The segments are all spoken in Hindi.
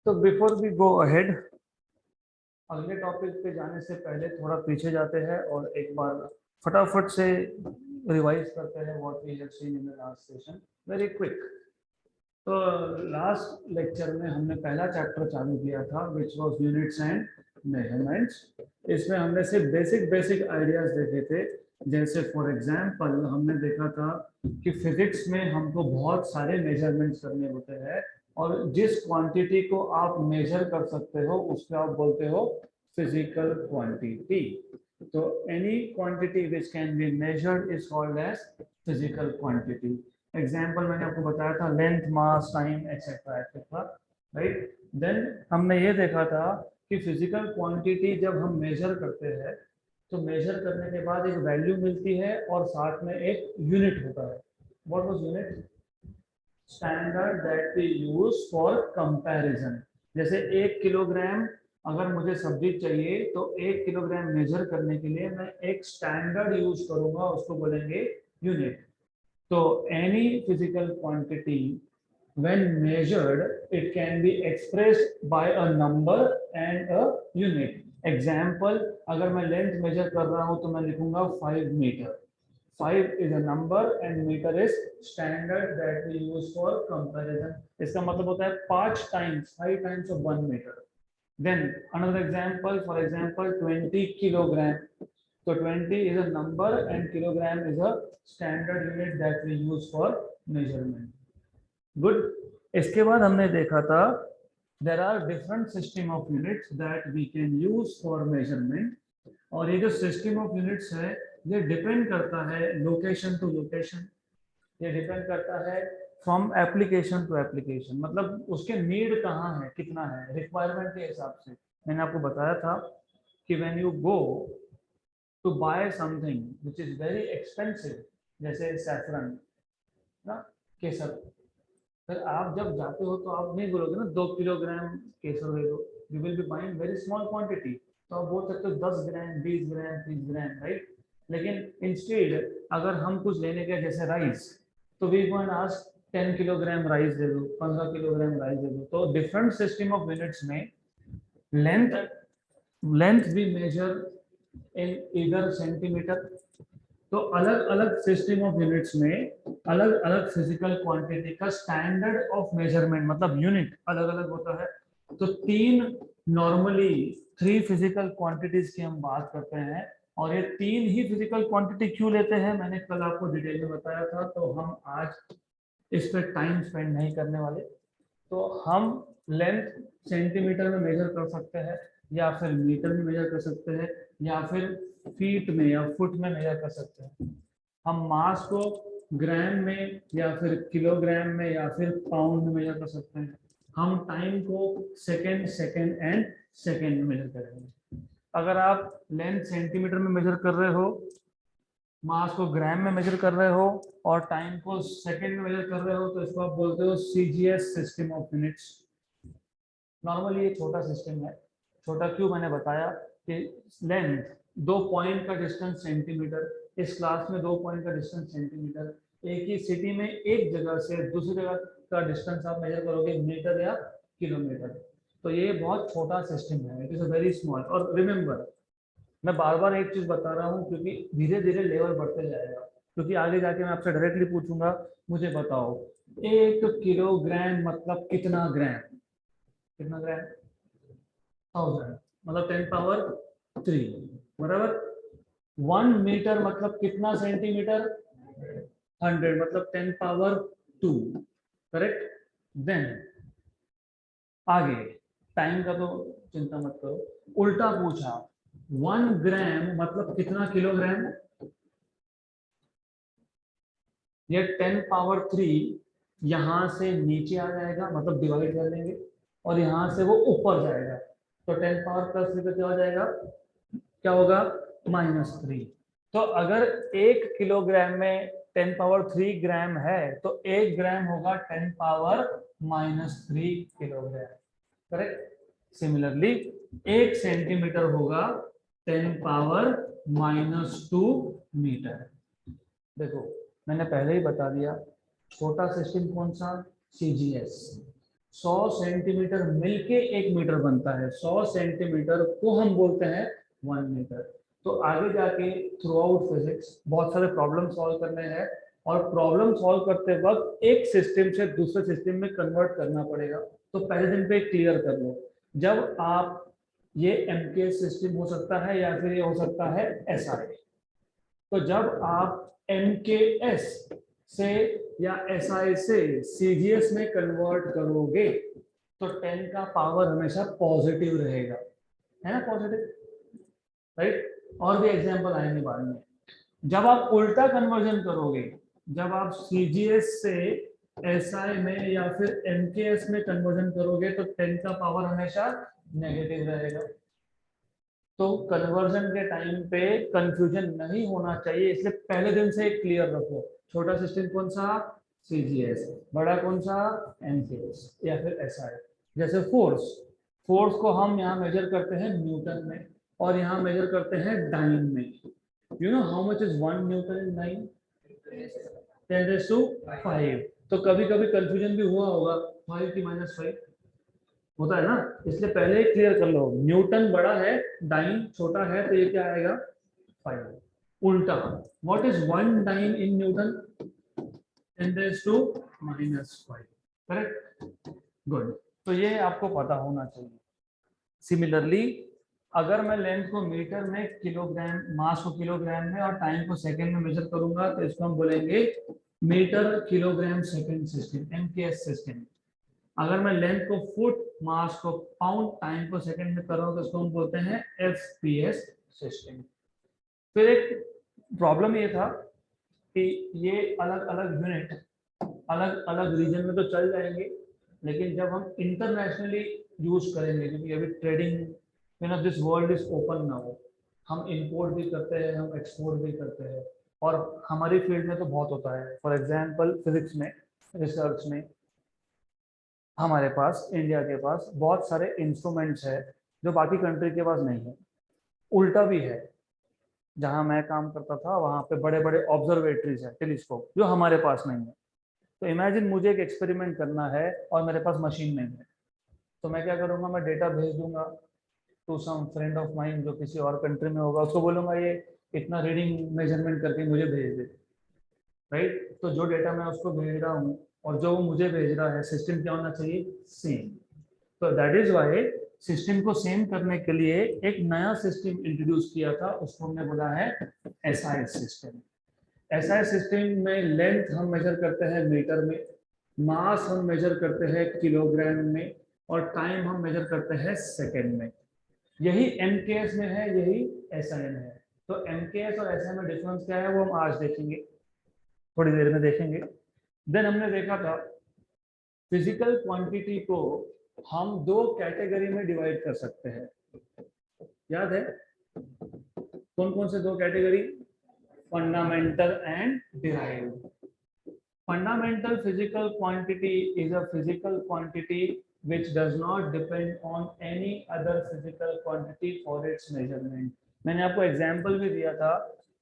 तो बिफोर वी गो अहेड, अगले टॉपिक पे जाने से पहले थोड़ा पीछे जाते हैं और एक बार फटाफट से रिवाइज करते हैं what we have seen in the last session very quick. तो लास्ट लेक्चर में हमने पहला चैप्टर चालू किया था which was units and measurements. इसमें हमने सिर्फ बेसिक बेसिक आइडियाज देखे थे। जैसे फॉर एग्जांपल हमने देखा था कि फिजिक्स में हमको बहुत सारे मेजरमेंट्स करने होते हैं और जिस क्वांटिटी को आप मेजर कर सकते हो उसको आप बोलते हो फिजिकल क्वांटिटी। तो any quantity which can be measured is called as physical quantity. Example मैंने आपको बताया था length, mass, time et cetera et cetera, right. Then हमने ये देखा था कि फिजिकल क्वांटिटी जब हम मेजर करते हैं तो मेजर करने के बाद एक वैल्यू मिलती है और साथ में एक यूनिट होता है। What was unit? Standard that we use for comparison. जैसे 1 किलोग्राम अगर मुझे सब्जी चाहिए तो 1 किलोग्राम मेजर करने के लिए मैं एक स्टैंडर्ड यूज करूंगा, उसको बोलेंगे यूनिट। तो any physical quantity when measured it can be expressed by a number and a unit. Example, अगर मैं लेंथ मेजर कर रहा हूं तो मैं लिखूंगा 5 metre. 5 is a number and meter is standard that we use for comparison. इसका मतलब होता है 5 times of 1 meter. Then another example, for example 20 kilogram. So 20 is a number and kilogram is a standard unit that we use for measurement. Good. इसके बाद हमने देखा था there are different system of units that we can use for measurement. और ये जो system of units है ये डिपेंड करता है लोकेशन टू लोकेशन, ये डिपेंड करता है फ्रॉम एप्लीकेशन टू एप्लीकेशन, मतलब उसके नीड कहाँ है, कितना है, रिक्वायरमेंट के हिसाब से। मैंने आपको बताया था कि when you go to buy something which is very expensive, जैसे सैफरन ना, केसर, फिर आप जब जाते हो तो आप नहीं बोलोगे ना 2 किलोग्राम केसर दे दो, you will be buying very small quantity. तो आप बोल सकते हो 10 ग्राम, 20 ग्राम, 30 ग्राम, राइट। लेकिन इंस्टेड अगर हम कुछ लेने गए जैसे राइस, तो we go and ask 10 kilogram rice दे दो, 15 किलोग्राम राइस दे दो। तो डिफरेंट सिस्टम ऑफ यूनिट्स में लेंथ लेंथ भी मेजर इन इधर सेंटीमीटर। तो अलग अलग सिस्टम ऑफ यूनिट्स में अलग अलग फिजिकल क्वांटिटी का स्टैंडर्ड ऑफ मेजरमेंट मतलब यूनिट अलग अलग होता है। तो नॉर्मली 3 फिजिकल क्वांटिटीज की हम बात करते हैं और ये 3 ही फिजिकल क्वांटिटी क्यों लेते हैं मैंने कल आपको डिटेल में बताया था, तो हम आज इस पर टाइम स्पेंड नहीं करने वाले। तो हम लेंथ सेंटीमीटर में मेजर कर सकते हैं या फिर मीटर में मेजर कर सकते हैं या फिर फीट में या फुट में मेजर कर सकते हैं। हम मास को ग्राम में या फिर किलोग्राम में या फिर पाउंड में मेजर कर सकते हैं। हम टाइम को सेकेंड सेकेंड एंड सेकेंड में मेजर करेंगे। अगर आप लेंथ सेंटीमीटर में मेजर कर रहे हो, मास को ग्राम में मेजर कर रहे हो और टाइम को सेकेंड में मेजर कर रहे हो तो इसको आप बोलते हो CGS system of units. Normally ये छोटा सिस्टम है। छोटा क्यों मैंने बताया कि लेंथ 2 पॉइंट का डिस्टेंस सेंटीमीटर, इस क्लास में 2 पॉइंट का डिस्टेंस सेंटीमीटर, एक ही सिटी में एक जगह से दूसरी जगह का डिस्टेंस आप मेजर करोगे मीटर या किलोमीटर। तो ये बहुत छोटा सिस्टम है, it is a very small. और रिमेंबर मैं बार बार एक चीज बता रहा हूँ क्योंकि धीरे धीरे लेवल बढ़ते जाएगा, क्योंकि आगे जाके मैं आपसे डायरेक्टली पूछूंगा मुझे बताओ 1 किलोग्राम मतलब कितना ग्राम, कितना ग्राम, 1000 मतलब 10 पावर 3 बराबर। 1 मीटर मतलब कितना सेंटीमीटर, 100 मतलब 10 पावर 2, करेक्ट। देन आगे टाइम का तो चिंता मत करो, उल्टा पूछा 1 ग्राम मतलब कितना किलोग्राम, ये 10 पावर 3 यहां से नीचे आ जाएगा मतलब डिवाइड कर लेंगे और यहां से वो ऊपर जाएगा तो 10 पावर प्लस 3 क्या हो जाएगा, क्या होगा, -3। तो अगर 1 किलोग्राम में 10 पावर 3 ग्राम है तो 1 ग्राम होगा 10 power -3 kilogram, correct. Similarly 1 centimetre होगा 10 पावर -2 मीटर। देखो मैंने पहले ही बता दिया छोटा सिस्टम कौन सा, सीजीएस। 100 सेंटीमीटर मिलके 1 मीटर बनता है। 100 सेंटीमीटर को हम बोलते हैं 1 मीटर। तो आगे जाके थ्रू आउट फिजिक्स बहुत सारे प्रॉब्लम सॉल्व करने हैं, और प्रॉब्लम सॉल्व करते वक्त एक सिस्टम से दूसरे सिस्टम में कन्वर्ट करना पड़ेगा। तो पहले दिन पे क्लियर कर लो, जब आप ये एमके सिस्टम हो सकता है या फिर ये हो सकता है एसआई। तो जब आप एमकेएस से या एसआई से सीजीएस में कन्वर्ट करोगे तो 10 का पावर हमेशा पॉजिटिव रहेगा, है ना, पॉजिटिव, राइट। और भी एग्जांपल आएंगे बाद में। जब आप उल्टा कन्वर्जन करोगे, जब आप सीजीएस से एसआई में या फिर एमकेएस में कन्वर्जन करोगे तो 10 का पावर हमेशा नेगेटिव रहेगा। तो कन्वर्जन के टाइम पे कंफ्यूजन नहीं होना चाहिए, इसलिए पहले दिन से क्लियर रखो। छोटा सिस्टम कौन सा, सीजीएस, बड़ा कौन सा, एमकेएस या फिर एसआई। जैसे फोर्स, फोर्स को हम यहाँ मेजर करते हैं न्यूटन में, और यहाँ मेजर करते हैं डाइन में। You know how much is 1 newton in dyne? 10⁵ तो कभी कभी कंफ्यूजन भी हुआ होगा, 5 की -5 होता है ना, इसलिए पहले ही क्लियर कर लो। न्यूटन बड़ा है, डाइन छोटा है, तो ये क्या आएगा, 5। उल्टा, what is 1 dyne in newton? 10⁻⁻5, correct, good. तो ये आपको पता होना चाहिए। सिमिलरली अगर मैं लेंथ को मीटर में, किलोग्राम, मास को किलोग्राम में और टाइम को सेकंड में मेजर करूंगा तो इसको हम बोलेंगे metre kilogram second system, MKS system. अगर मैं लेंथ को फुट, मास को पाउंड, टाइम को सेकंड में कर रहा हूं तो इसको हम बोलते हैं एफपीएस सिस्टम। फिर एक प्रॉब्लम ये था कि ये अलग अलग यूनिट अलग अलग रीजन में तो चल जाएंगे, लेकिन जब हम इंटरनेशनली यूज करेंगे, क्योंकि अभी trading, you know, this world is open now, हम इंपोर्ट भी करते हैं, हम एक्सपोर्ट भी करते हैं, और हमारी फील्ड में तो बहुत होता है। फॉर एग्जांपल फिजिक्स में, रिसर्च में हमारे पास, इंडिया के पास बहुत सारे इंस्ट्रूमेंट्स है जो बाकी कंट्री के पास नहीं है। उल्टा भी है, जहां मैं काम करता था वहां पे बड़े बड़े ऑब्जर्वेटरीज है, टेलीस्कोप, जो हमारे पास नहीं है। तो इमेजिन मुझे एक एक्सपेरिमेंट करना है और मेरे पास मशीन नहीं है, तो मैं क्या करूंगा, मैं डेटा भेज दूंगा to some friend of mine जो किसी और कंट्री में होगा, उसको बोलूंगा ये इतना रीडिंग मेजरमेंट करके मुझे भेज दे, राइट। तो जो डेटा मैं उसको भेज रहा हूँ और जो वो मुझे भेज रहा है, सिस्टम क्या होना चाहिए, सेम। तो दैट इज वाई सिस्टम को सेम करने के लिए एक नया सिस्टम इंट्रोड्यूस किया था, उसको हमने बोला है एसआई सिस्टम। एसआई सिस्टम में लेंथ हम मेजर करते हैं मीटर में, मास हम मेजर करते हैं किलोग्राम में, और टाइम हम मेजर करते हैं सेकेंड में। यही एमकेएस में है, यही एसआई में है। तो एमकेएस और एसआई में डिफरेंस क्या है वो हम आज देखेंगे, थोड़ी देर में देखेंगे। देन हमने देखा था फिजिकल क्वांटिटी को हम दो कैटेगरी में डिवाइड कर सकते हैं, याद है? कौन कौन से दो category? Fundamental and derived. Fundamental physical quantity is a physical quantity which does not depend on any other physical quantity for its measurement. मैंने आपको एग्जाम्पल भी दिया था।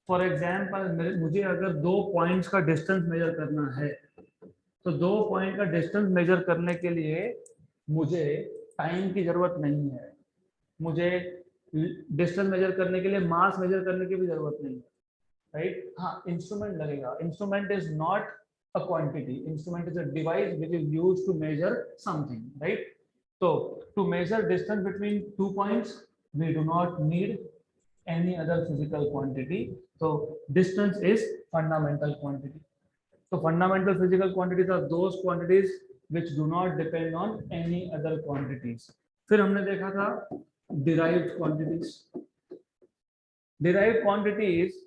फॉर एग्जाम्पल मुझे अगर 2 पॉइंट्स का डिस्टेंस मेजर करना है, तो 2 पॉइंट का डिस्टेंस मेजर करने के लिए मुझे टाइम की जरूरत नहीं है, मुझे डिस्टेंस मेजर करने के लिए मास मेजर करने की भी जरूरत नहीं है, राइट। हाँ, इंस्ट्रूमेंट लगेगा। Instrument is not a quantity, instrument is a device which is used to measure something, right? So to measure distance between 2 points we do not need any other physical quantity, so distance is fundamental quantity. So fundamental physical quantities are those quantities which do not depend on any other quantities. फिर हमने देखा था derived quantities. Derived quantities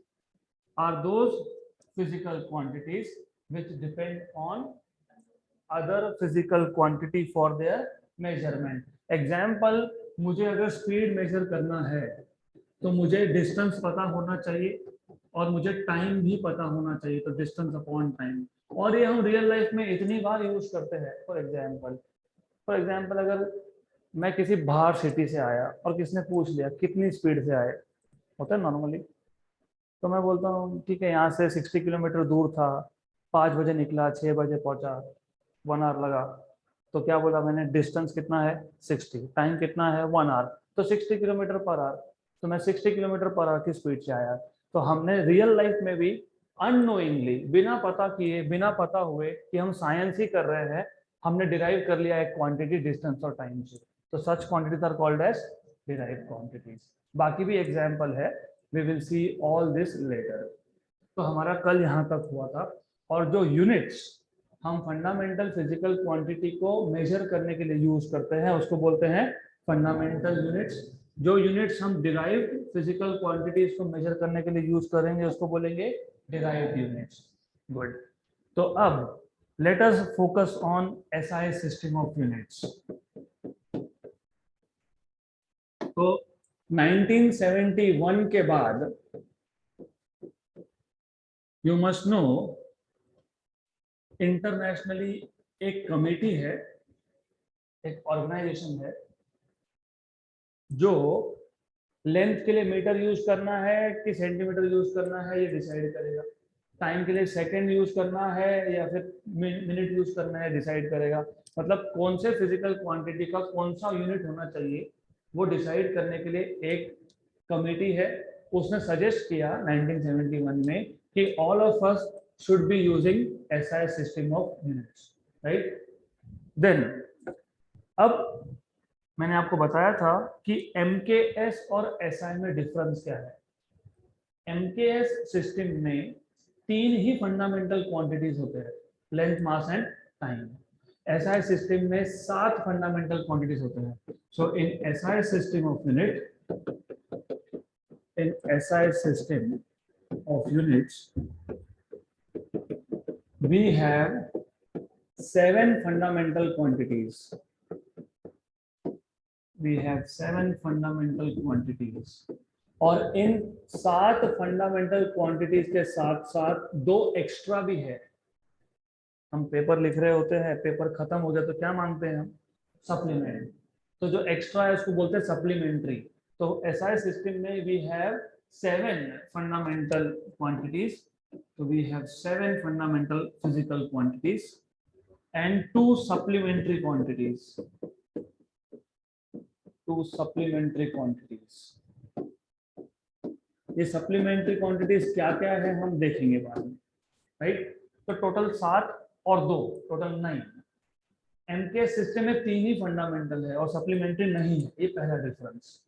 are those physical quantities which depend on other physical quantity for their measurement. Example, मुझे अगर स्पीड मेजर करना है तो मुझे डिस्टेंस पता होना चाहिए और मुझे टाइम भी पता होना चाहिए, तो डिस्टेंस अपॉन टाइम। और ये हम रियल लाइफ में इतनी बार यूज करते हैं। फॉर एग्जाम्पल अगर मैं किसी बाहर सिटी से आया और किसने पूछ लिया कितनी स्पीड से आए, होता है नॉर्मली, तो मैं बोलता हूँ ठीक है, यहाँ से 60 किलोमीटर दूर था, 5 बजे निकला, 6 बजे पहुंचा, 1 आवर लगा। तो क्या बोला मैंने, डिस्टेंस कितना है 60, टाइम कितना है 1 आवर, तो 60 किलोमीटर पर आवर, तो मैं 60 किलोमीटर पर आवर की स्पीड से आया। तो हमने रियल लाइफ में भी अननोइंगली, बिना पता किए, बिना पता हुए कि हम साइंस ही कर रहे हैं, हमने डिराइव कर लिया एक क्वांटिटी डिस्टेंस और टाइम से। तो such quantities are called as derived quantities. बाकी भी एग्जांपल है, we will see all this later. तो हमारा कल यहाँ तक हुआ था। और जो यूनिट्स हम फंडामेंटल फिजिकल क्वांटिटी को मेजर करने के लिए यूज करते हैं उसको बोलते हैं फंडामेंटल यूनिट्स। जो यूनिट्स हम डिराइव्ड फिजिकल क्वांटिटीज को मेजर करने के लिए यूज करेंगे उसको बोलेंगे डिराइव्ड यूनिट्स। गुड। तो अब let us focus on SI system of units. तो 1971 के बाद यू मस्ट नो इंटरनेशनली एक कमेटी है, एक ऑर्गेनाइजेशन है जो लेंथ के लिए मीटर यूज करना है कि सेंटीमीटर यूज करना है ये डिसाइड करेगा। टाइम के लिए सेकंड यूज करना है या फिर मिनट यूज करना है डिसाइड करेगा। मतलब कौन से फिजिकल क्वांटिटी का कौन सा यूनिट होना चाहिए वो डिसाइड करने के लिए एक कमेटी है। उसने सजेस्ट किया 1971 में कि all of us should be using SI system of units, right? Then अब मैंने आपको बताया था कि MKS और SI में डिफरेंस क्या है। MKS सिस्टम में 3 ही फंडामेंटल क्वांटिटीज होते हैं, length, mass and time. SI system में 7 फंडामेंटल क्वांटिटीज होते हैं। सो इन SI system of unit, in SI system of units, we have 7 fundamental quantities. We have 7 fundamental quantities. और इन 7 फंडामेंटल क्वांटिटीज के साथ साथ 2 एक्स्ट्रा भी है। हम पेपर लिख रहे होते हैं, पेपर खत्म हो जाए तो क्या मांगते हैं हम, सप्लीमेंट। तो जो एक्स्ट्रा है उसको बोलते हैं सप्लीमेंट्री। तो SI सिस्टम में we have 7 fundamental quantities. So we have 7 fundamental physical quantities and 2 supplementary quantities. 2 supplementary quantities. ये supplementary quantities क्या क्या है हम देखेंगे बाद में, राइट? तो टोटल 7 और 2 टोटल 9। MKS सिस्टम में 3 ही फंडामेंटल है और सप्लीमेंट्री नहीं है, ये पहला डिफरेंस।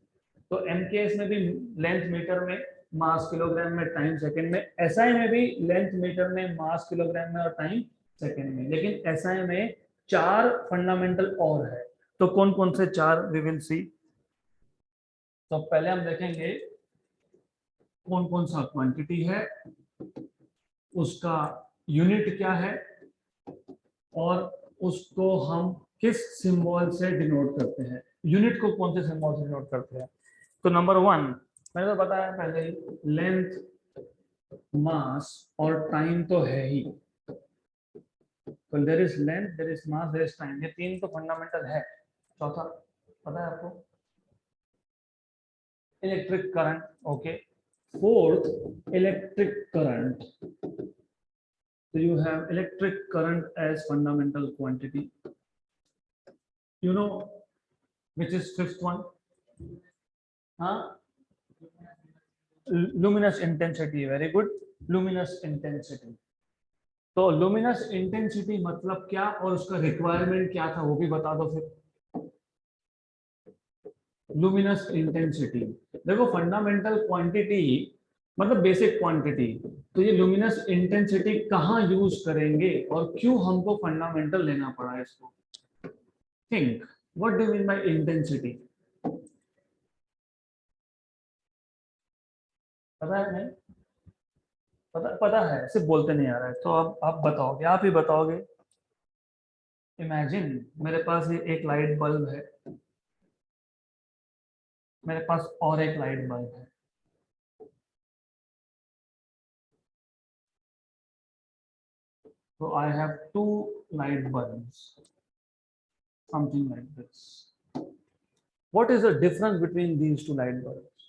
तो MKS में भी लेंथ मीटर में, मास किलोग्राम में, टाइम सेकंड में। SI में भी लेंथ मीटर में, मास किलोग्राम में और टाइम सेकंड में। लेकिन SI में 4 फंडामेंटल और है। तो कौन कौन से 4 वी विल सी। तो पहले हम देखेंगे कौन कौन सा क्वांटिटी है, उसका यूनिट क्या है और उसको हम किस सिंबल से डिनोट करते हैं। यूनिट को कौन से सिंबल से डिनोट करते हैं। तो नंबर 1 मैंने तो बताया पहले ही, लेंथ, मास और टाइम तो है ही। तो there is length, there is mass, there is time, ये 3 तो फंडामेंटल है। चौथा पता है आपको, electric current. Okay, fourth electric current. So you have electric current as fundamental quantity. You know which is 5th one? Huh? Luminous intensity. Very good. Luminous intensity. तो luminous intensity मतलब क्या और उसका रिक्वायरमेंट क्या था वो भी बता दो फिर। लुमिनस इंटेंसिटी देखो, फंडामेंटल क्वांटिटी मतलब बेसिक क्वांटिटी। तो ये लुमिनस इंटेंसिटी कहाँ यूज करेंगे और क्यों हमको फंडामेंटल लेना पड़ा इसको। Think, what do mean by intensity? पता है नहीं? पता है, सिर्फ बोलते नहीं आ रहा है। तो अब आप बताओगे, आप ही बताओगे। इमेजिन मेरे पास ये एक लाइट बल्ब है, मेरे पास और एक लाइट बल्ब है। So I have 2 light bulbs, something like this. What is the difference between these 2 light bulbs?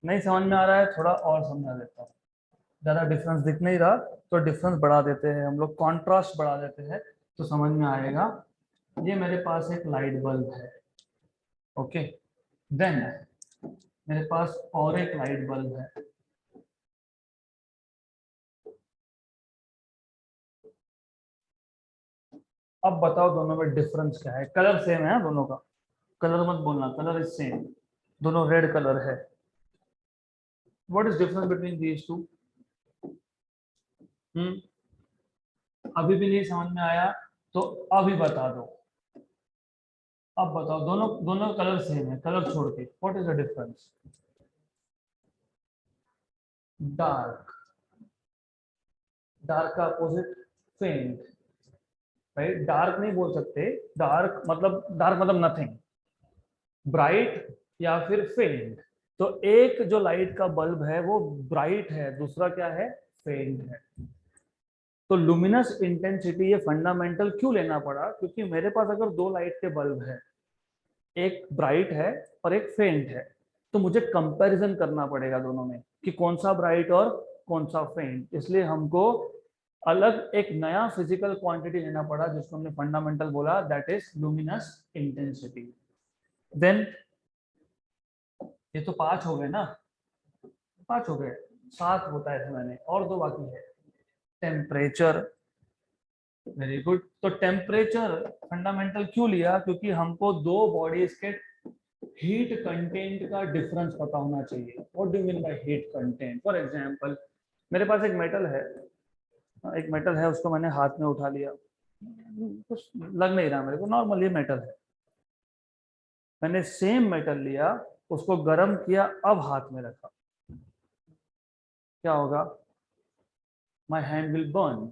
नहीं समझ में आ रहा है, थोड़ा और समझा देता हूँ। ज़्यादा डिफरेंस दिख नहीं रहा तो डिफरेंस बढ़ा देते हैं हम लोग, कॉन्ट्रास्ट बढ़ा देते हैं तो समझ में आएगा। ये मेरे पास एक लाइट बल्ब है, ओके। देन मेरे पास और एक लाइट बल्ब है। अब बताओ दोनों में डिफरेंस क्या है? कलर सेम है दोनों का, कलर मत बोलना, कलर इज सेम, दोनों रेड कलर है। What is difference between these two? अभी भी नहीं समझ में आया तो अभी बता दो। अब बताओ, दोनों दोनों कलर सेम है, कलर छोड़ के what is the difference? Dark, dark का अपोजिट फेंट, राइट? डार्क नहीं बोल सकते, डार्क मतलब नथिंग, ब्राइट या फिर फेंट। तो एक जो लाइट का बल्ब है वो ब्राइट है, दूसरा क्या है? फेंट है। तो लुमिनस इंटेंसिटी ये फंडामेंटल क्यों लेना पड़ा? क्योंकि मेरे पास अगर दो लाइट के बल्ब है, एक ब्राइट है और एक फेंट है, तो मुझे कंपैरिजन करना पड़ेगा दोनों में कि कौन सा ब्राइट और कौन सा फेंट। इसलिए हमको अलग एक नया फिजिकल क्वांटिटी लेना पड़ा जिसको हमने फंडामेंटल बोला, that is luminous intensity. Then ये तो 5 हो गए ना, 5 हो गए, 7 होता है मैंने, और 2 बाकी है। Temperature, very good. तो टेम्परेचर फंडामेंटल क्यों लिया? क्योंकि हमको दो बॉडीज के हीट कंटेंट का डिफरेंस पता होना चाहिए। What do you mean by heat content? For example मेरे पास एक मेटल है, उसको मैंने हाथ में उठा लिया, कुछ लग नहीं रहा मेरे को, नॉर्मल ये मेटल है। मैंने सेम मेटल लिया, उसको गर्म किया, अब हाथ में रखा, क्या होगा? My hand will burn.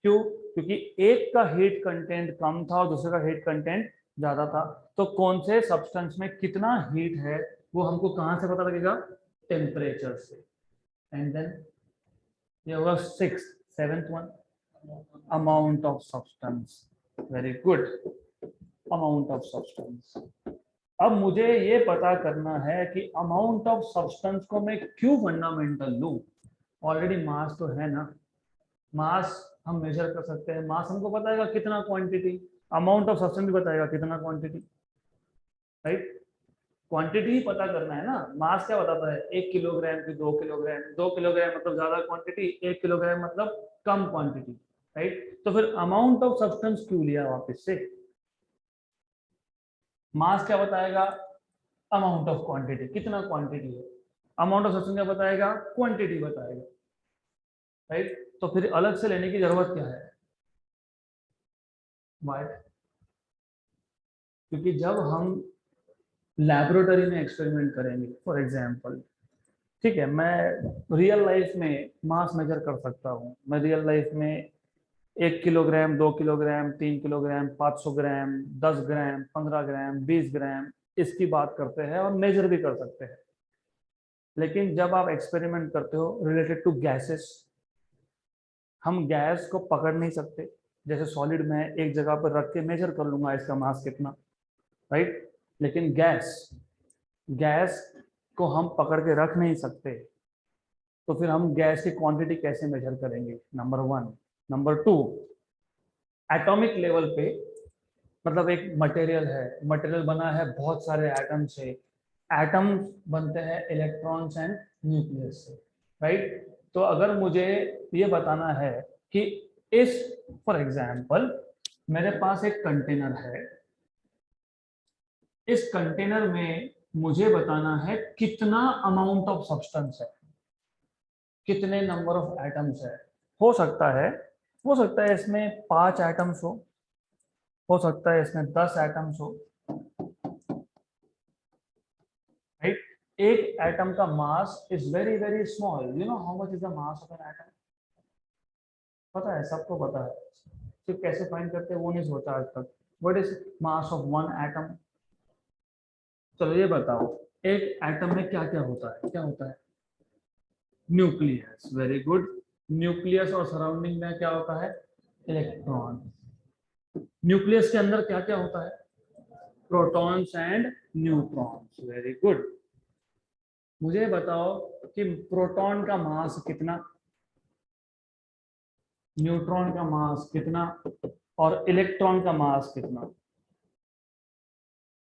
क्यों? क्योंकि एक का हीट कंटेंट कम था और दूसरे का हीट कंटेंट ज्यादा था। तो कौन से सब्सटेंस में कितना हीट है वो हमको कहां से पता लगेगा? टेम्परेचर से। एंड देन ये होगा seventh one, amount of substance. Very good, amount of substance. अब मुझे ये पता करना है कि अमाउंट ऑफ सब्सटेंस को मैं क्यों फंडामेंटल लूं। ऑलरेडी मास तो है ना, मास हम मेजर कर सकते हैं, मास हमको बताएगा कितना क्वांटिटी, अमाउंट ऑफ सब्सटेंस भी बताएगा कितना क्वांटिटी, राइट? क्वांटिटी ही पता करना है ना। मास क्या बताता है? 1 किलोग्राम की 2 किलोग्राम, 2 किलोग्राम मतलब ज्यादा क्वांटिटी, 1 किलोग्राम मतलब कम क्वांटिटी, राइट? तो फिर अमाउंट ऑफ सब्सटेंस क्यों लिया वापस से? मास क्या बताएगा? अमाउंट ऑफ क्वांटिटी, कितना क्वांटिटी है। अमाउंट ऑफ सब्सटेंस क्या बताएगा? क्वांटिटी बताएगा, राइट? तो फिर अलग से लेने की जरूरत क्या है? वाई? क्योंकि जब हम लैबोरेटरी में एक्सपेरिमेंट करेंगे, फॉर एग्जांपल, ठीक है, मैं रियल लाइफ में मास मेजर कर सकता हूँ। मैं रियल लाइफ में 1 किलोग्राम, 2 किलोग्राम, 3 किलोग्राम, 500 ग्राम, 10 ग्राम, 15 ग्राम, 20 ग्राम, इसकी बात करते हैं और मेजर भी कर सकते हैं। लेकिन जब आप एक्सपेरिमेंट करते हो रिलेटेड टू गैसेस, हम गैस को पकड़ नहीं सकते। जैसे सॉलिड में एक जगह पर रख के मेजर कर लूंगा इसका मास कितना, राइट? लेकिन गैस, गैस को हम पकड़ के रख नहीं सकते। तो फिर हम गैस की क्वांटिटी कैसे मेजर करेंगे? नंबर 1। नंबर 2, एटॉमिक लेवल पे, मतलब एक मटेरियल है, मटेरियल बना है बहुत सारे एटम से, एटम बनते हैं इलेक्ट्रॉन्स एंड न्यूक्लियस से, राइट? तो अगर मुझे ये बताना है कि इस, फॉर एग्जांपल मेरे पास एक कंटेनर है, इस कंटेनर में मुझे बताना है कितना अमाउंट ऑफ सब्सटेंस है, कितने नंबर ऑफ एटम्स है। हो सकता है, हो सकता है इसमें 5 एटम्स हो सकता है इसमें 10 एटम्स हो, राइट? एक एटम का mass is very very small. You know how much is the mass of an atom? पता है, सबको पता है, सिर्फ कैसे फाइंड करते हैं वो नहीं सोचा आज तक। What is mass of one atom? चलो ये बताओ, एक एटम में क्या क्या होता है? क्या होता है? Nucleus, very good. न्यूक्लियस और सराउंडिंग में क्या होता है? इलेक्ट्रॉन। न्यूक्लियस के अंदर क्या क्या होता है? Protons and neutrons, very good. मुझे बताओ कि प्रोटॉन का मास कितना, न्यूट्रॉन का मास कितना, और इलेक्ट्रॉन का मास कितना।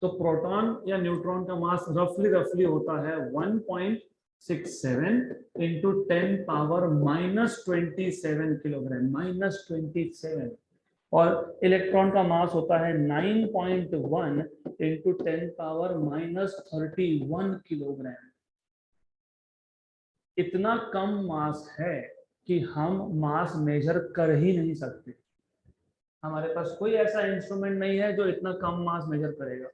तो प्रोटॉन या न्यूट्रॉन का मास रफली होता है 1.67 इंटू 10 पावर -27 किलोग्राम, -27, और इलेक्ट्रॉन का मास होता है 9.1 इंटू 10 पावर -31 किलोग्राम। इतना कम मास है कि हम मास मेजर कर ही नहीं सकते। हमारे पास कोई ऐसा इंस्ट्रूमेंट नहीं है जो इतना कम मास मेजर करेगा,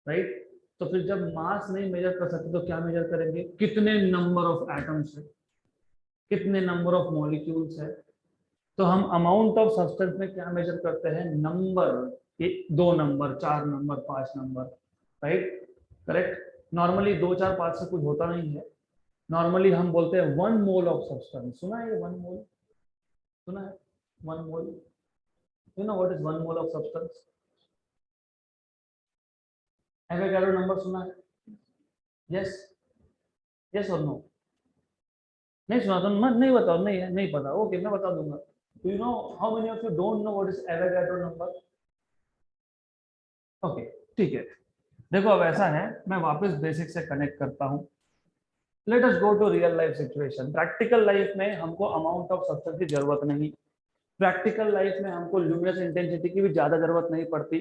राइट। तो फिर जब मास नहीं मेजर कर सकते तो क्या मेजर करेंगे, कितने नंबर ऑफ एटम्स है, कितने नंबर ऑफ मॉलिक्यूल्स है। तो हम अमाउंट ऑफ सब्सटेंस में क्या मेजर करते हैं, number, 2 number, 4 number, 5 number, right, correct. Normally 2, 4, 5 से कुछ होता नहीं है। नॉर्मली हम बोलते हैं 1 मोल ऑफ सब्सटेंस। सुना है ये 1 मोल, सुना है 1 mole, you know what is 1 mole of substance. Avogadro number सुना है, यस, यस और नो। नहीं सुना तो मत, नहीं बताओ, नहीं है, नहीं पता, ओके मैं बता दूंगा। Do you know how many of you don't know what is Avogadro number? Okay, ठीक है। देखो अब ऐसा है, मैं वापस बेसिक से कनेक्ट करता हूँ। Let us go to real life situation. Practical life में हमको अमाउंट ऑफ सब्सटेंस की जरूरत नहीं। प्रैक्टिकल लाइफ में हमको ल्यूमिनस इंटेंसिटी की भी ज्यादा जरूरत नहीं पड़ती।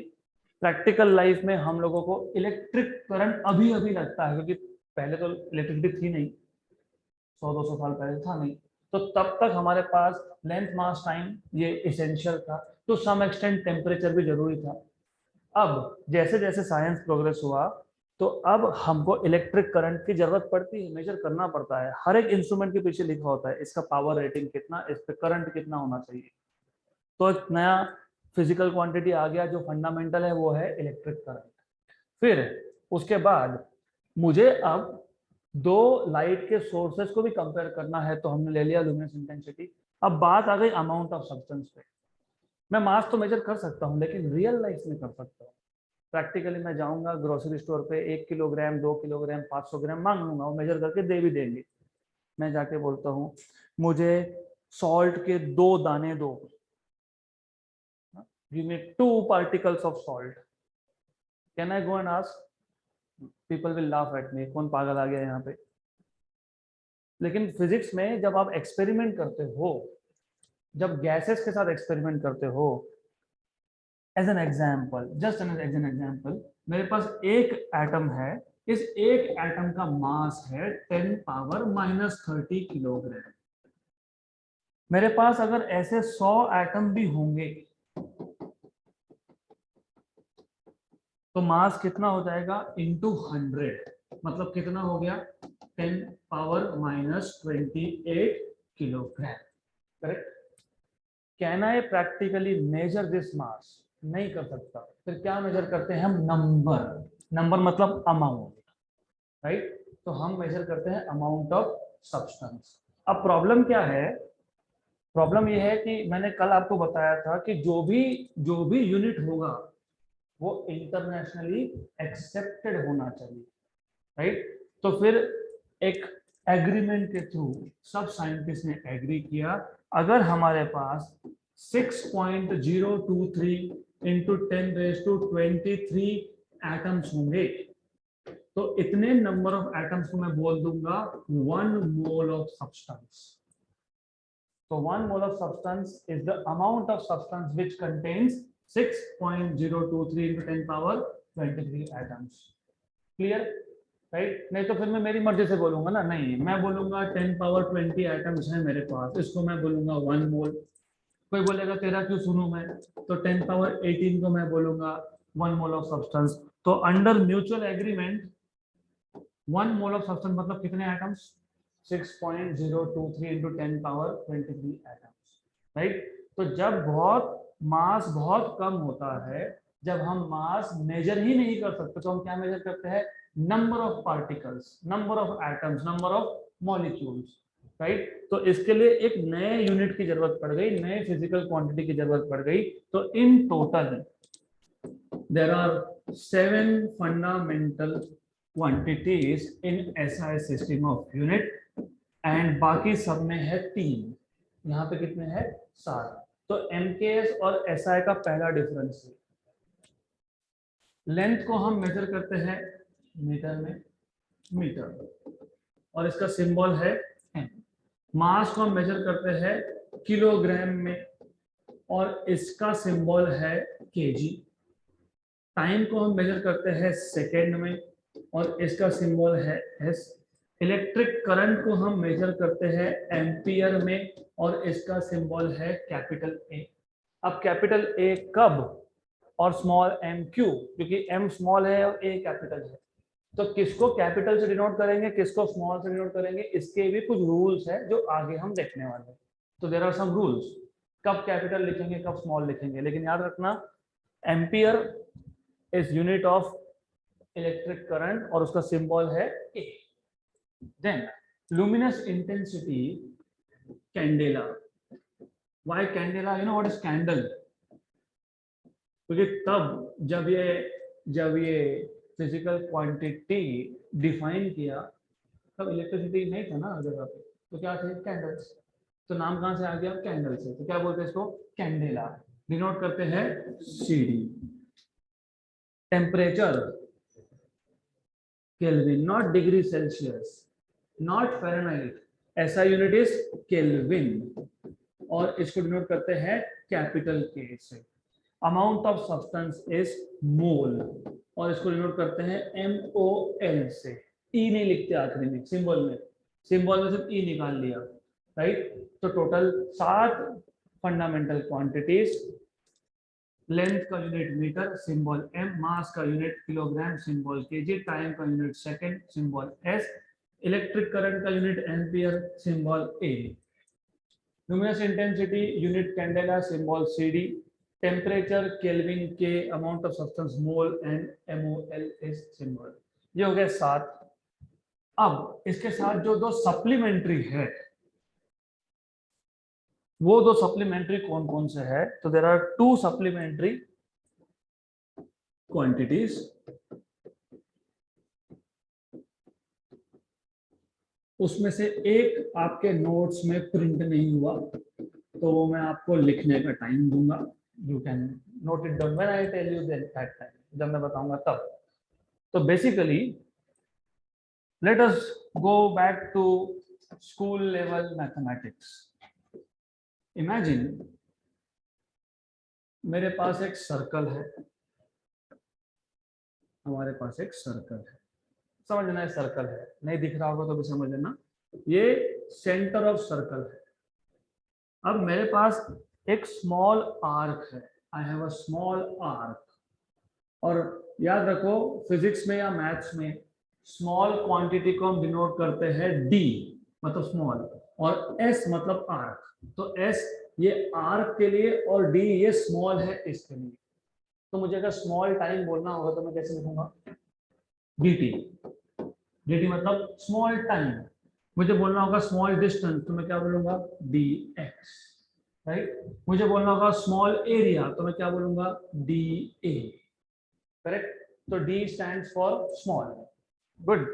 प्रैक्टिकल लाइफ में हम लोगों को इलेक्ट्रिक करंट अभी अभी लगता है, क्योंकि पहले तो इलेक्ट्रिसिटी थी नहीं, 100-200 साल पहले था नहीं। तो तब तक हमारे पास लेंथ मास टाइम ये इसेंशियल था, टू सम एक्सटेंट टेम्परेचर भी जरूरी था। अब जैसे जैसे साइंस प्रोग्रेस हुआ तो अब हमको इलेक्ट्रिक करंट की जरूरत पड़ती है, मेजर करना पड़ता है। हर एक इंस्ट्रूमेंट के पीछे लिखा होता है इसका पावर रेटिंग कितना, इस पे करंट कितना होना चाहिए। तो एक नया फिजिकल क्वांटिटी आ गया जो फंडामेंटल है, वो है इलेक्ट्रिक करंट। फिर उसके बाद मुझे अब 2 लाइट के सोर्सेस को भी कंपेयर करना है, तो हमने ले लिया लुमिनस इंटेंसिटी। अब बात आ गई अमाउंट ऑफ सब्सटेंस पे। मैं मास तो मेजर कर सकता हूँ, लेकिन रियल लाइफ में कर सकता हूँ। प्रैक्टिकली मैं जाऊंगा ग्रोसरी स्टोर पे, 1 किलोग्राम, 2 किलोग्राम, 500 ग्राम मांग लूंगा, वो मेजर करके दे भी देंगे। मैं जाके बोलता हूँ मुझे सॉल्ट के 2 दाने दो, give me 2 particles of salt. Can I go and ask? People will laugh at me, कौन पागल आ गया यहाँ पे। लेकिन फिजिक्स में जब आप एक्सपेरिमेंट करते हो, जब गैसेस के साथ एक्सपेरिमेंट करते हो, as an example, just as an example, मेरे पास एक एटम है, इस एक एटम का मास है 10 पावर -30 किलोग्राम। मेरे पास अगर ऐसे 100 एटम भी होंगे तो मास कितना हो जाएगा, इंटू 100, मतलब कितना हो गया, 10 power -28 kilogram, correct. Can I practically measure this mass? नहीं कर सकता। फिर क्या मेजर करते हैं हम, नंबर। नंबर मतलब अमाउंट, राइट। तो हम मेजर करते हैं अमाउंट ऑफ सब्सटेंस। अब प्रॉब्लम क्या है, प्रॉब्लम यह है कि मैंने कल आपको बताया था कि जो भी यूनिट होगा वो इंटरनेशनली एक्सेप्टेड होना चाहिए, राइट। तो फिर एक एग्रीमेंट के थ्रू सब साइंटिस्ट ने एग्री किया, अगर हमारे पास 6.023 इंटू 10⁻23 एटम्स होंगे तो इतने नंबर ऑफ एटम्स को मैं बोल दूंगा 1 मोल ऑफ सब्सटेंस। तो 1 mole of substance is the amount of substance which contains 6.023 into 10 power 23 atoms. Clear, right. नहीं तो फिर मैं मेरी मर्जी से बोलूंगा ना, नहीं मैं बोलूंगा 10 पावर 20 एटम्स हैं मेरे पास, इसको मैं बोलूंगा 1 मोल। कोई बोलेगा तेरा क्यों सुनूं मैं, तो 10 पावर 18 को मैं बोलूंगा 1 मोल ऑफ सब्सटेंस। तो under mutual agreement 1 mole of substance मतलब कितने atoms, 6.023 into 10 power 23 atoms, right. तो जब मास बहुत कम होता है, जब हम मास मेजर ही नहीं कर सकते, तो हम क्या मेजर करते हैं, number of particles, number of atoms, number of molecules, right. तो इसके लिए एक नए यूनिट की जरूरत पड़ गई, नए फिजिकल क्वांटिटी की जरूरत पड़ गई। तो in total there are 7 fundamental quantities in SI system of unit, and बाकी सब में है 3, यहाँ पे कितने हैं, 7। तो MKS और SI का पहला डिफरेंस है, लेंथ को हम मेजर करते हैं मीटर में, मीटर, और इसका सिंबल है m। मास को हम मेजर करते हैं किलोग्राम में और इसका सिंबल है kg। टाइम को हम मेजर करते हैं सेकेंड में और इसका सिंबल है s। इलेक्ट्रिक करंट को हम मेजर करते हैं एम्पियर में और इसका सिंबल है कैपिटल A। अब कैपिटल A कब और स्मॉल m क्यों? क्योंकि m स्मॉल है और A कैपिटल है, तो किसको कैपिटल से डिनोट करेंगे, किसको स्मॉल से डिनोट करेंगे, इसके भी कुछ रूल्स है जो आगे हम देखने वाले हैं। तो देयर आर सम रूल्स, कब कैपिटल लिखेंगे कब स्मॉल लिखेंगे, लेकिन याद रखना ampere is unit of electric current और उसका सिंबल है A। Then luminous intensity candela. Why candela? You know what is candle? क्योंकि तब जब ये फिजिकल क्वांटिटी डिफाइन किया तब इलेक्ट्रिसिटी नहीं था ना हर जगह पे, तो क्या थे? कैंडल्स। तो नाम कहां से आ गया? कैंडल से। तो क्या बोलते हैं इसको? कैंडेला। डिनोट करते हैं CD। Temperature kelvin, not degree Celsius, not Fahrenheit, ऐसा यूनिट इज केल्विन और इसको डिनोट करते हैं कैपिटल K से। Amount of substance is mole और इसको डिनोट करते हैं MOL से। E नहीं लिखते आखिरी में, सिंबल में सिर्फ E निकाल लिया, राइट। तो टोटल 7 फंडामेंटल क्वांटिटीज। लेंथ का unit metre, symbol M। Mass का unit kilogram, symbol kg। Time का unit second, symbol S। Electric current का unit ampere, symbol A। Luminous intensity unit candela, symbol CD। Temperature kelvin K। Amount of substance mole and MOL is symbol. ये हो गया 7। अब इसके साथ जो 2 सप्लीमेंट्री है, वो 2 सप्लीमेंट्री कौन कौन से है? तो देयर आर 2 सप्लीमेंट्री क्वांटिटीज। उसमें से एक आपके नोट्स में प्रिंट नहीं हुआ, तो वो मैं आपको लिखने का टाइम दूंगा। You can note it down when I tell you that time, जब मैं बताऊंगा तब। तो basically let us go back to school level mathematics. Imagine मेरे पास एक सर्कल है, हमारे पास एक सर्कल है, समझना है सर्कल है, नहीं दिख रहा होगा तो भी समझ लेना, ये सेंटर ऑफ सर्कल है। अब मेरे पास एक स्मॉल आर्क है, I have a small arc. और याद रखो फिजिक्स में या मैथ्स में स्मॉल क्वांटिटी को हम डिनोट करते हैं D मतलब स्मॉल और S मतलब आर्क। तो S ये आर्क के लिए और D ये स्मॉल है इसके लिए। तो मुझे अगर स्मॉल टाइम बोलना होगा तो मैं कैसे लिखूंगा? DT। DT मतलब स्मॉल टाइम। मुझे बोलना होगा स्मॉल डिस्टेंस तो मैं क्या बोलूंगा? DX, right. मुझे बोलना होगा स्मॉल एरिया तो मैं क्या बोलूंगा? DA, correct. तो D stands for small. Good.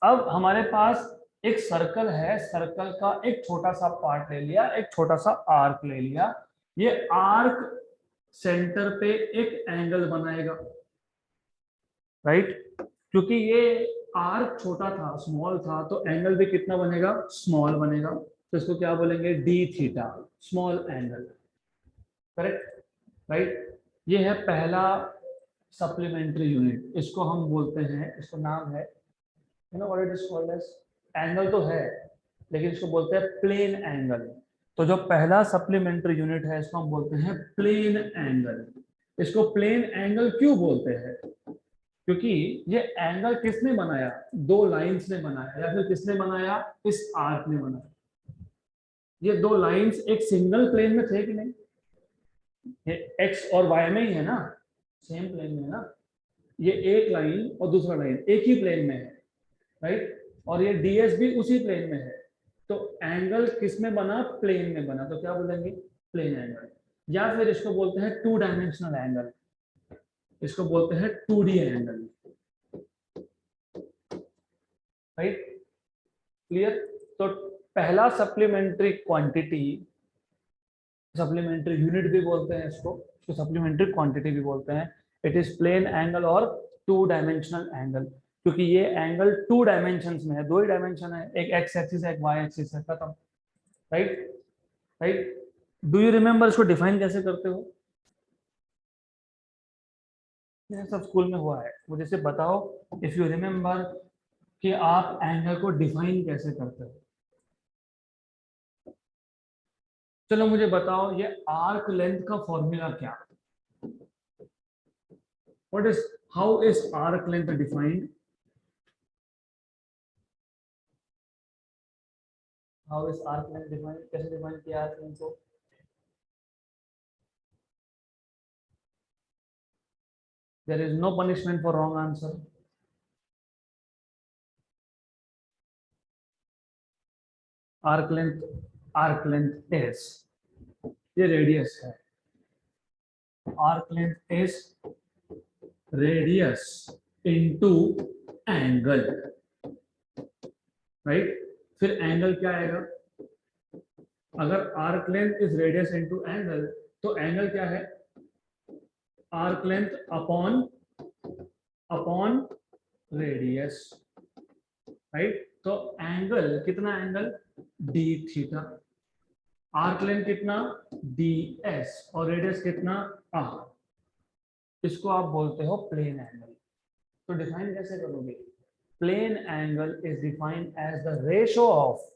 अब हमारे पास एक सर्कल है, सर्कल का एक छोटा सा पार्ट ले लिया, एक छोटा सा आर्क ले लिया। ये आर्क सेंटर पे एक एंगल बनाएगा, राइट। क्योंकि ये आर्क छोटा था, स्मॉल था, तो एंगल भी कितना बनेगा? स्मॉल बनेगा। तो इसको क्या बोलेंगे? D theta, small angle, correct, right. ये है पहला सप्लीमेंट्री यूनिट, इसको हम बोलते हैं, इसको नाम है, you know what it is called as, angle तो है लेकिन इसको बोलते हैं प्लेन एंगल। तो जो पहला सप्लीमेंट्री यूनिट है इसको हम बोलते हैं प्लेन एंगल। इसको प्लेन एंगल क्यों बोलते हैं? क्योंकि ये एंगल किसने बनाया? 2 लाइंस ने बनाया, या फिर किसने बनाया? इस आर्क ने बनाया। ये 2 लाइंस एक सिंगल प्लेन में थे कि नहीं? ये एक्स और वाई में ही है ना, सेम प्लेन में है ना। ये एक लाइन और दूसरा लाइन एक ही प्लेन में है, राइट। और ये डीएस भी उसी प्लेन में है। तो एंगल किस में बना? प्लेन में बना। तो क्या बोलेंगे? Plane angle. या फिर इसको बोलते हैं 2 डायमेंशनल एंगल, इसको बोलते हैं 2D एंगल, राइट, क्लियर। तो पहला सप्लीमेंट्री क्वांटिटी सप्लीमेंट्री यूनिट भी बोलते हैं इसको सप्लीमेंट्री क्वांटिटी भी बोलते हैं। इट इज प्लेन एंगल और टू डायमेंशनल एंगल, क्योंकि ये एंगल टू डायमेंशन में है, दो ही डायमेंशन है, एक एक्स एक्सिस है एक वाई एक्सिस है, खत्म। Right right. Do you remember इसको डिफाइन कैसे करते हो? ये सब स्कूल में हुआ है, मुझे से बताओ इफ यू रिमेम्बर कि आप एंगल को डिफाइन कैसे करते हो। चलो मुझे बताओ ये आर्क लेंथ का फॉर्मूला क्या? What is, how is arc length defined? How is arc length defined, कैसे डिफाइन किया आर्क लेंथ को? There is no punishment for wrong answer. Arc length is, ये रेडियस है, arc length is radius into angle, right. फिर एंगल क्या आएगा? अगर arc length is radius into angle, तो एंगल क्या है? Arc length upon upon radius, right. तो एंगल कितना, angle D theta, arc length कितना डी एस, और रेडियस कितना आर, इसको आप बोलते हो प्लेन एंगल। तो डिफाइन कैसे करोगे? Plane angle is defined as the ratio of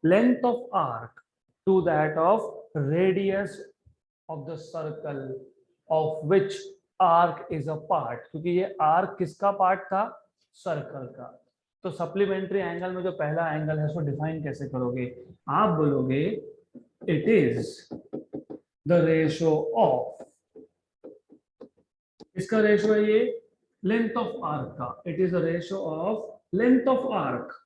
length of arc to that of radius of the circle of which arc is a part, क्योंकि ये arc किसका पार्ट था? सर्कल का। तो सप्लीमेंट्री एंगल में जो पहला एंगल है उसको डिफाइन कैसे करोगे? आप बोलोगे it is the ratio of, इसका रेशियो है ये लेंथ ऑफ आर्क का, it is the ratio of length of arc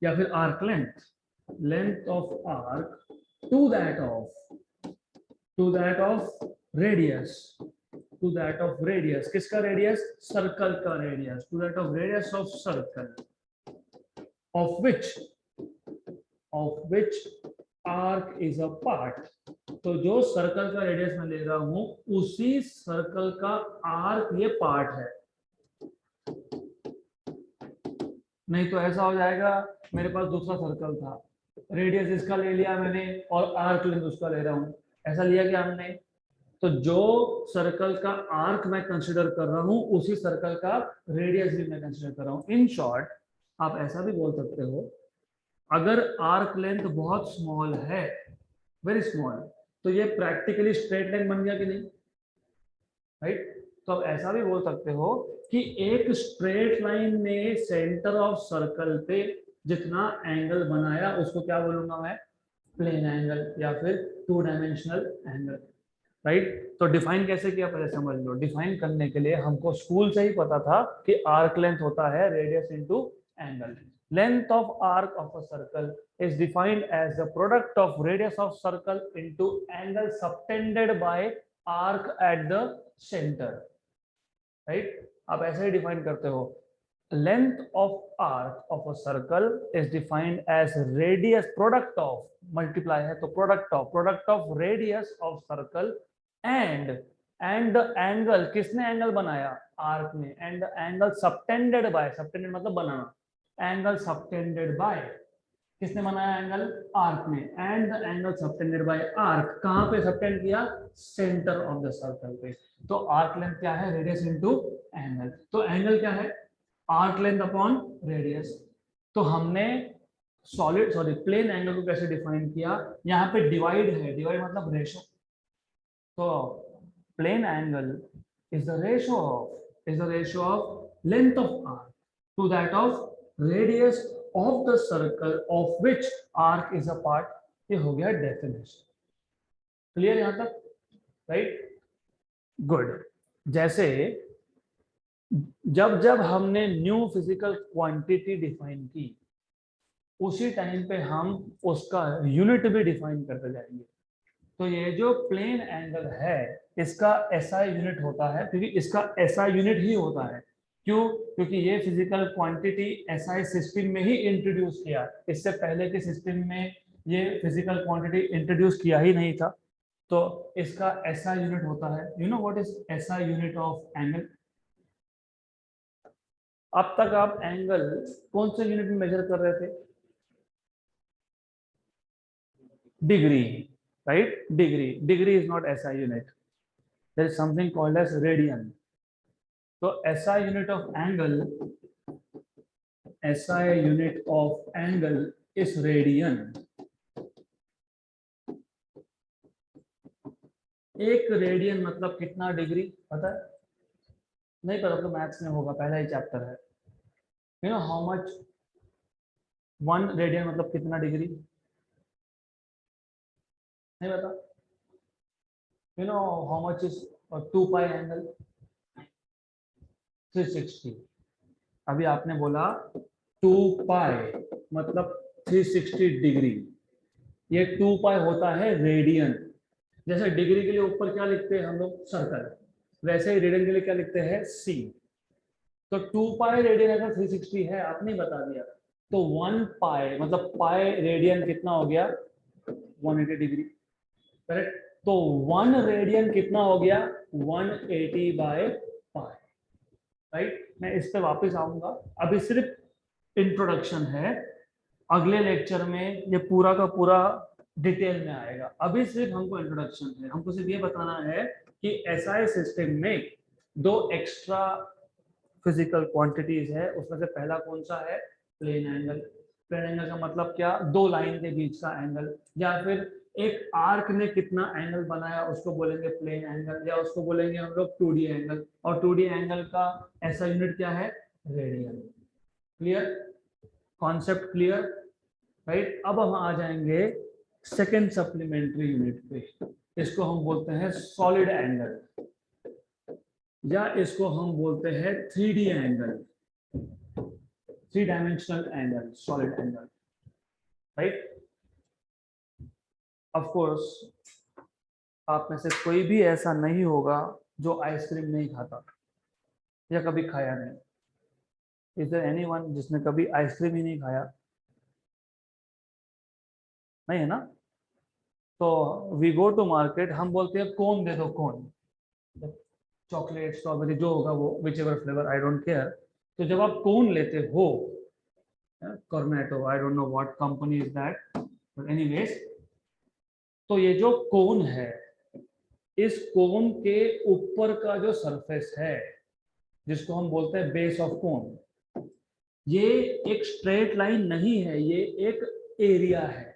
या फिर arc length of arc to that of radius, किसका रेडियस? सर्कल का radius, to that of radius of circle of which arc is a part. तो जो सर्कल का रेडियस मैं ले रहा हूं उसी सर्कल का आर्क ये पार्ट है। नहीं तो ऐसा हो जाएगा, मेरे पास दूसरा सर्कल था, रेडियस इसका ले लिया मैंने और आर्क लेंथ उसका ले रहा हूं, ऐसा लिया क्या हमने? तो जो सर्कल का आर्क मैं कंसीडर कर रहा हूं उसी सर्कल का रेडियस भी मैं कंसीडर कर रहा हूं। इन शॉर्ट आप ऐसा भी बोल सकते हो, अगर आर्क लेंथ बहुत स्मॉल है, वेरी स्मॉल, तो ये प्रैक्टिकली स्ट्रेट लाइन बन गया कि नहीं, राइट। तो आप ऐसा भी बोल सकते हो कि एक स्ट्रेट लाइन ने सेंटर ऑफ सर्कल पे जितना एंगल बनाया उसको क्या बोलूंगा मैं? प्लेन एंगल या फिर टू डायमेंशनल एंगल, राइट। तो डिफाइन कैसे किया पहले समझ लो। डिफाइन करने के लिए हमको स्कूल से ही पता था कि आर्क लेंथ होता है radius into angle. Length of arc of a circle is defined as the product of radius of circle into angle subtended by arc at the center, right। आप ऐसे ही डिफाइन करते हो, length of arc of a circle is defined as radius product of, multiply है तो product of radius of circle and the angle, किसने एंगल बनाया? आर्क ने, and the angle subtended by, subtended मतलब बनाना, angle subtended by, किसने बनाया एंगल? आर्क ने, and the angle subtended bye arc, कहां पे सबटेंड किया? सेंटर ऑफ द सर्कल पे। तो आर्क लेंथ क्या है? Radius into angle. तो एंगल क्या है? Arc length upon radius. तो हमने प्लेन एंगल को कैसे डिफाइन किया? यहाँ पे डिवाइड है, डिवाइड मतलब रेशो। तो plane angle is the ratio of length of arc to that of radius of the circle of which arc is a part। ये हो गया डेफिनेशन, क्लियर यहां तक, राइट, गुड। जैसे जब जब हमने न्यू फिजिकल क्वांटिटी डिफाइन की उसी टाइम पे हम उसका यूनिट भी डिफाइन करते जाएंगे। तो ये जो प्लेन एंगल है इसका एसआई यूनिट होता है, क्योंकि इसका एसआई यूनिट ही होता है। क्यों? क्योंकि ये फिजिकल क्वांटिटी एसआई सिस्टम में ही इंट्रोड्यूस किया, इससे पहले के सिस्टम में ये फिजिकल क्वांटिटी इंट्रोड्यूस किया ही नहीं था, तो इसका एसआई यूनिट होता है, you know what is SI unit of angle? अब तक आप एंगल कौन से यूनिट में मेजर कर रहे थे? Degree, right? Degree is not SI unit, there is something called as radian. तो SI unit of angle, SI unit of angle is radian. एक रेडियन मतलब कितना डिग्री पता है? नहीं पता तो मैथ्स में होगा, पहला ही चैप्टर है। You know how much 1 radian मतलब कितना डिग्री? नहीं पता? You know how much is 2 pi angle? 360। अभी आपने बोला 2 पाई मतलब 360 डिग्री, ये 2 पाई होता है रेडियन। जैसे डिग्री के लिए ऊपर क्या लिखते हैं हम लोग? सर्कल। वैसे ही रेडियन के लिए क्या लिखते हैं? सी। तो 2 पाई रेडियन अगर 360 है, आपने बता दिया, तो 1 पाई मतलब पाई रेडियन कितना हो गया? 180 डिग्री, करेक्ट? तो 1 रेडियन कितना हो गया? 180 बाय पाई, राइट? मैं इस पे वापस आऊंगा, अभी सिर्फ इंट्रोडक्शन है, अगले लेक्चर में ये पूरा का पूरा डिटेल में आएगा। अभी सिर्फ हमको इंट्रोडक्शन है, हमको सिर्फ ये बताना है कि एसआई सिस्टम में 2 एक्स्ट्रा फिजिकल क्वांटिटीज है, उसमें से पहला कौन सा है? Plane angle. प्लेन एंगल का मतलब क्या? 2 लाइन के बीच का एंगल, या फिर एक आर्क ने कितना एंगल बनाया उसको बोलेंगे प्लेन एंगल, या उसको बोलेंगे हम लोग 2D एंगल। और 2D एंगल का ऐसा यूनिट क्या है? Radian. Clear? Concept clear, right? अब हम आ जाएंगे सेकेंड सप्लीमेंट्री यूनिट पे। इसको हम बोलते हैं सॉलिड एंगल, या इसको हम बोलते हैं 3D angle, 3 dimensional angle, solid angle, right? Of course आप में से कोई भी ऐसा नहीं होगा जो आइसक्रीम नहीं खाता या कभी खाया नहीं। इज देयर एनीवन जिसने कभी आइसक्रीम ही नहीं खाया? नहीं है ना? तो वी गो टू मार्केट, हम बोलते हैं कोन दे दो, कोन, चॉकलेट स्ट्रॉबेरी जो होगा वो, which ever flavour, I don't care. तो जब आप कोन लेते हो, Cornetto, I don't know what company is that, but anyways, तो ये जो कोन है, इस कोन के ऊपर का जो सरफेस है, जिसको हम बोलते हैं बेस ऑफ कोन, ये एक स्ट्रेट लाइन नहीं है, ये एक एरिया है।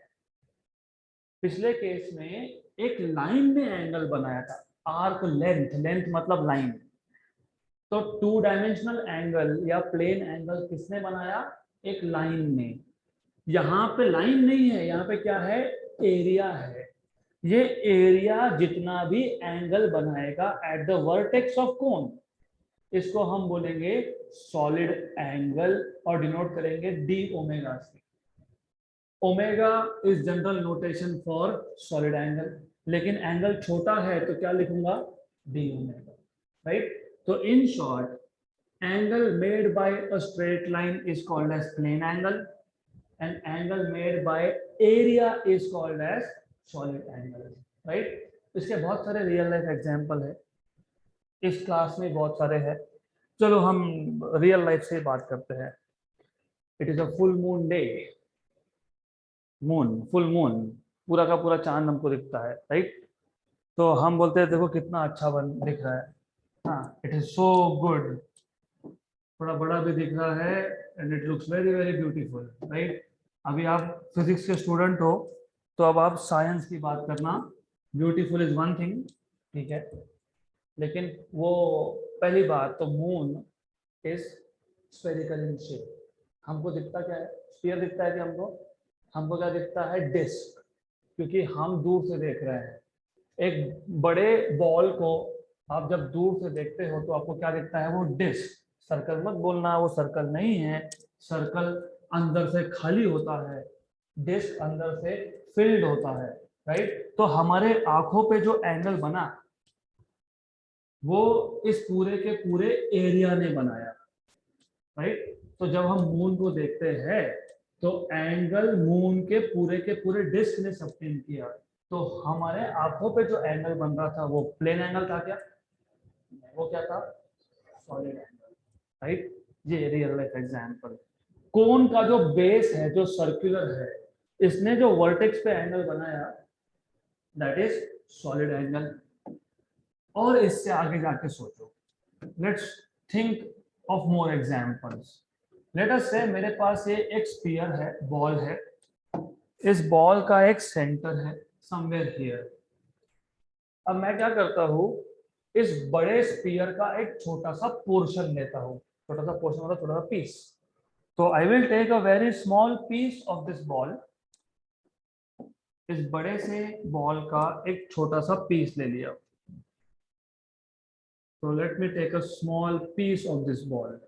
पिछले केस में एक लाइन ने एंगल बनाया था, आर्क लेंथ, लेंथ मतलब लाइन। तो 2 डायमेंशनल एंगल या प्लेन एंगल किसने बनाया? एक लाइन ने। यहाँ पे लाइन नहीं है, यहाँ पे क्या है? एरिया है। ये एरिया जितना भी एंगल बनाएगा at the vertex of cone, इसको हम बोलेंगे सॉलिड एंगल, और डिनोट करेंगे डी ओमेगा से। Omega is general notation for solid angle, लेकिन एंगल छोटा है तो क्या लिखूंगा? D omega, right? तो in short, angle made by a straight line is called as plane angle, and angle made by area is called as solid angle, right? इसके बहुत सारे रियल लाइफ एग्जांपल है, इस क्लास में बहुत सारे हैं। चलो हम रियल लाइफ से बात करते हैं। It is a full moon day, moon, full moon, पूरा का पूरा चांद हमको दिखता है, राइट? तो हम बोलते हैं देखो कितना अच्छा बन दिख रहा है, हाँ, इट इज सो गुड, थोड़ा बड़ा भी दिख रहा है, and it looks very very beautiful, right? अभी आप फिजिक्स के स्टूडेंट हो, तो अब आप साइंस की बात करना। ब्यूटीफुल इज वन थिंग, ठीक है, लेकिन वो पहली बात तो moon is spherical in shape. हमको दिखता क्या है? स्फीयर दिखता है कि हमको? हमको क्या दिखता है? डिस्क, क्योंकि हम दूर से देख रहे हैं। एक बड़े बॉल को आप जब दूर से देखते हो तो आपको क्या दिखता है? वो डिस्क। सर्कल मत बोलना, वो सर्कल नहीं है, सर्कल अंदर से खाली होता है, डिस्क अंदर से फिल्ड होता है, राइट? तो हमारे आंखों पे जो एंगल बना, वो इस पूरे के पूरे एरिया ने बनाया, राइट? तो जब हम मून को देखते हैं तो एंगल मून के पूरे डिस्क ने सबटेंड किया, तो हमारे आंखों पे जो एंगल बन रहा था वो प्लेन एंगल था क्या? वो क्या था? Solid angle, right. ये रियल लाइफ एग्जांपल, कोन का जो बेस है जो सर्कुलर है, इसने जो वर्टेक्स पे एंगल बनाया दैट इज सॉलिड एंगल। और इससे आगे जाके सोचो, let's think of more examples. Let us से मेरे पास ये एक स्फीयर है, बॉल है, इस बॉल का एक सेंटर है समवेयर हियर। अब मैं क्या करता हूँ, इस बड़े स्फीयर का एक छोटा सा पोर्शन लेता हूँ, छोटा सा पोर्शन मतलब छोटा सा पीस। तो I will take a very small piece of this ball, इस बड़े से बॉल का एक छोटा सा पीस ले लिया। तो let me take a small piece of this ball,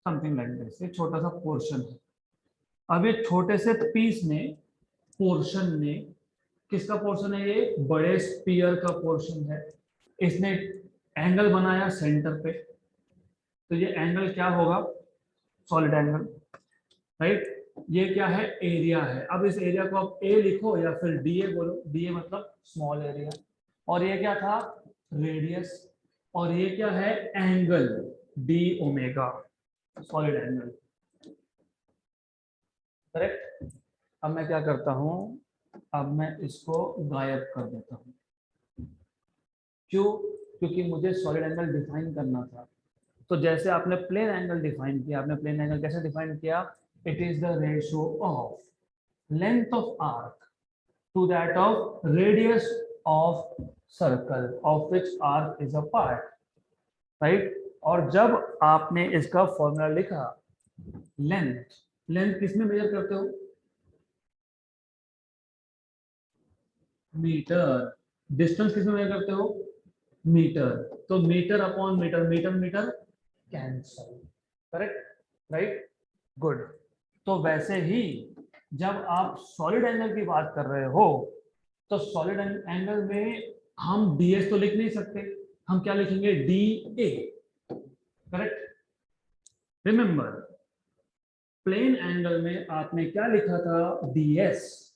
something like this, एक छोटा सा पोर्शन है। अब ये छोटे से पीस ने, पोर्शन ने, किसका पोर्शन है ये? बड़े स्पीयर का पोर्शन है। इसने एंगल बनाया सेंटर पे, तो ये एंगल क्या होगा? Solid angle, right. ये क्या है? एरिया है। अब इस एरिया को आप ए लिखो या फिर डीए बोलो, डीए मतलब स्मॉल एरिया। और ये क्या था? रेडियस। और ये क्या है? Angle, D omega, solid angle, correct. अब मैं क्या करता हूं, अब मैं इसको गायब कर देता हूं। क्यों? क्योंकि मुझे सॉलिड एंगल डिफाइन करना था। तो जैसे आपने प्लेन एंगल डिफाइन किया, आपने प्लेन एंगल कैसे डिफाइन किया? It is the ratio of length of arc to that of radius of circle of which arc is a part, right. और जब आपने इसका फॉर्मूला लिखा, लेंथ, लेंथ किस में मेजर करते हो? मीटर। डिस्टेंस किस में मेजर करते हो? मीटर। तो metre upon metre, metre metre cancel, correct, right, good. तो वैसे ही जब आप सॉलिड एंगल की बात कर रहे हो, तो सॉलिड एंगल में हम डीएस तो लिख नहीं सकते, हम क्या लिखेंगे? D A, correct. Remember, plane angle में आपने क्या लिखा था? डीएस,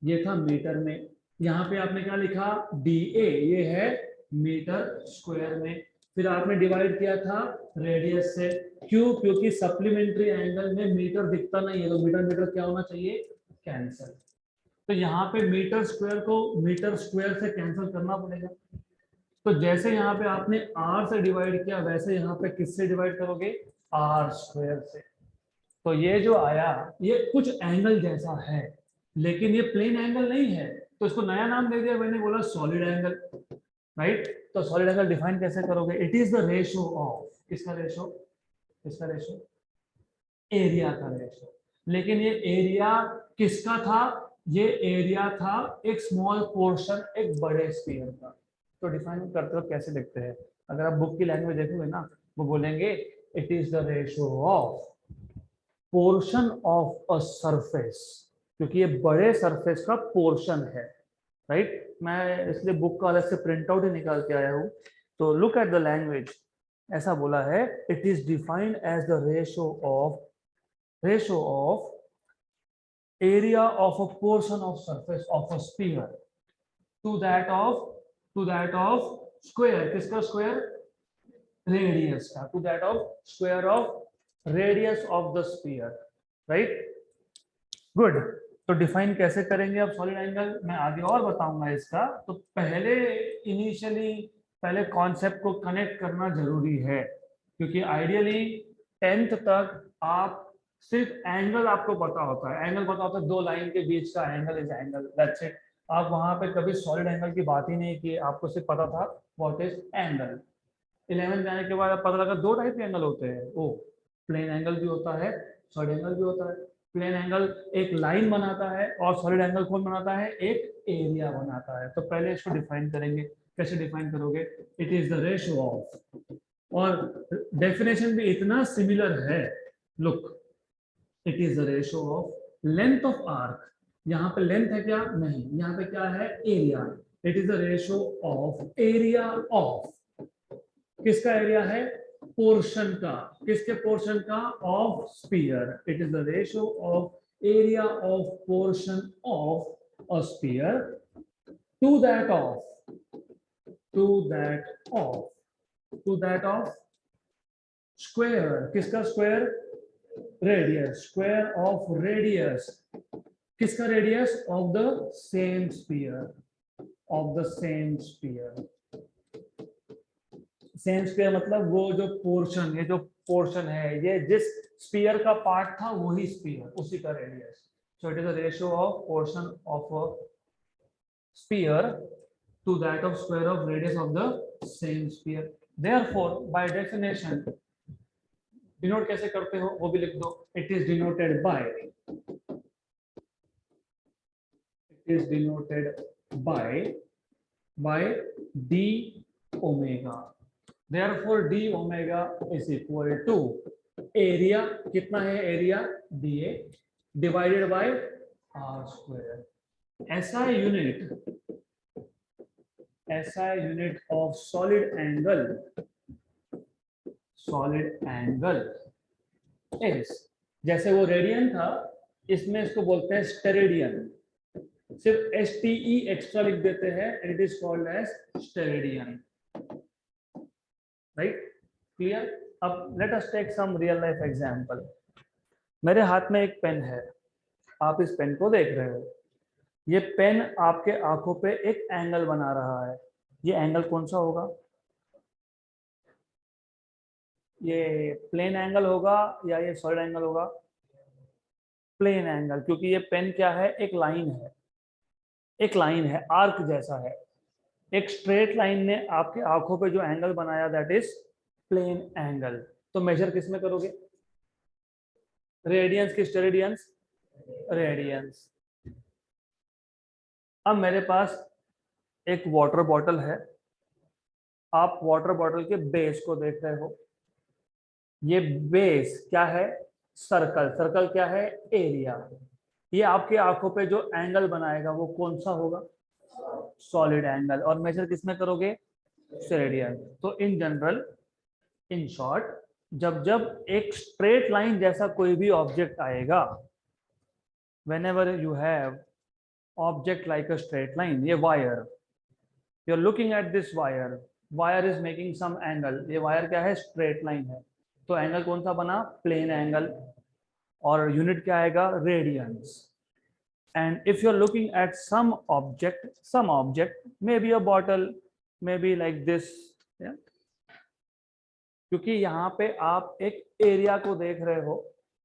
ये था मीटर में। यहाँ पे आपने क्या लिखा? डी ए, ये है मीटर स्क्वायर में। फिर आपने डिवाइड किया था रेडियस से। क्यों? क्योंकि सप्लीमेंट्री एंगल में मीटर दिखता नहीं है, तो मीटर मीटर क्या होना चाहिए? कैंसल। तो यहाँ पे मीटर स्क्वायर को मीटर स्क्वायर से कैंसिल करना पड़ेगा। तो जैसे यहाँ पे आपने आर से डिवाइड किया, वैसे यहाँ पे किससे डिवाइड करोगे? आर स्क्वायर से। तो ये जो आया, ये कुछ एंगल जैसा है, लेकिन ये प्लेन एंगल नहीं है, तो इसको नया नाम दे दिया मैंने, बोला सॉलिड एंगल, राइट। तो सॉलिड एंगल डिफाइन कैसे करोगे? It is the ratio of, किसका रेशियो? किसका रेशियो? एरिया का रेशियो। लेकिन ये एरिया किसका था? ये एरिया था एक स्मॉल पोर्शन, एक बड़े स्फीयर का। तो डिफाइन करते वक्त कैसे लिखते हैं? अगर आप बुक की लैंग्वेज देखोगे ना, वो बोलेंगे it is the ratio of portion of a surface, क्योंकि ये बड़े सरफेस का पोर्शन है, राइट। मैं इसलिए बुक का अलग से प्रिंट आउट ही निकाल के आया हूं। तो लुक एट द लैंग्वेज, ऐसा बोला है, it is defined as the ratio of area of a portion of surface of a sphere to that of square, किसका स्क्वायर? रेडियस का, to that of square of radius of the sphere, right, good। तो डिफाइन कैसे करेंगे अब सॉलिड एंगल, मैं आगे और बताऊंगा इसका। तो पहले इनिशियली पहले कॉन्सेप्ट को कनेक्ट करना जरूरी है, क्योंकि आइडियली 10th तक आप सिर्फ एंगल आपको पता होता है, एंगल पता होता है, दो लाइन के बीच का angle is angle, that's it. आप वहां पे कभी सॉलिड एंगल की बात ही नहीं की, आपको सिर्फ पता था व्हाट इज एंगल। 11 जाने के बाद पता लगा दो टाइप के एंगल होते हैं, ओ प्लेन एंगल भी होता है, सॉलिड एंगल भी होता है। प्लेन एंगल एक लाइन बनाता है, और सॉलिड एंगल कौन बनाता है? एक एरिया बनाता है। तो पहले इसको डिफाइन करेंगे। कैसे डिफाइन करोगे? It is the ratio of, और डेफिनेशन भी इतना सिमिलर है, look, it is the ratio of length of arc. यहाँ पे लेंथ है क्या? नहीं, यहाँ पे क्या है? Area. It is the ratio of area of, किसका एरिया है? पोर्शन का, किसके पोर्शन का, of sphere. It is the ratio of area of portion of a sphere to that of to that of to that of square, किसका square, radius, square of radius, किसका radius, of the same sphere, of the same sphere. Same sphere मतलब वो जो पोर्शन, ये जो पोर्शन है, ये जिस स्पीयर का पार्ट था वही स्पीयर, उसी का radius. So it is the ratio of portion of a sphere to that of square of radius of the same sphere. Therefore by definition, denote कैसे करते हो वो भी लिख दो। It is denoted by d omega. Therefore d omega is equal to area, कितना है area, dA divided by r square. SI unit of solid angle is, जैसे वो रेडियन था, इसमें इसको बोलते हैं स्टेरेडियन, सिर्फ STE एक्स्ट्रा लिख देते हैं, it is called as steradian. Right, clear. अब let us take some real life example. मेरे हाथ में एक पेन है, आप इस पेन को देख रहे हो, ये पेन आपके आंखों पे एक एंगल बना रहा है। ये एंगल कौन सा होगा, ये प्लेन एंगल होगा या ये सॉलिड एंगल होगा, प्लेन एंगल, क्योंकि ये पेन क्या है, एक लाइन है, आर्क जैसा है। एक स्ट्रेट लाइन ने आपके आंखों पे जो एंगल बनाया, दैट इज प्लेन एंगल। तो मेजर किस में करोगे, रेडियंस की स्टेरेडियंस, रेडियंस। अब मेरे पास एक वाटर बॉटल है, आप वाटर बॉटल के बेस को देख रहे हो, ये बेस क्या है, सर्कल क्या है, एरिया। ये आपके आंखों पे जो एंगल बनाएगा वो कौन सा होगा, सॉलिड एंगल। और मेजर किसमें करोगे, स्टेरेडियन। तो इन जनरल, इन शॉर्ट, जब एक स्ट्रेट लाइन जैसा कोई भी ऑब्जेक्ट आएगा, whenever you have object like a straight line, ये wire, you are looking at this wire is making some angle, ये वायर क्या है, स्ट्रेट लाइन है, तो एंगल कौन सा बना, प्लेन एंगल, और यूनिट क्या आएगा, radiance. And if you're looking at some object, maybe a bottle, maybe like this, yeah? क्योंकि यहाँ पे आप एक एरिया को देख रहे हो,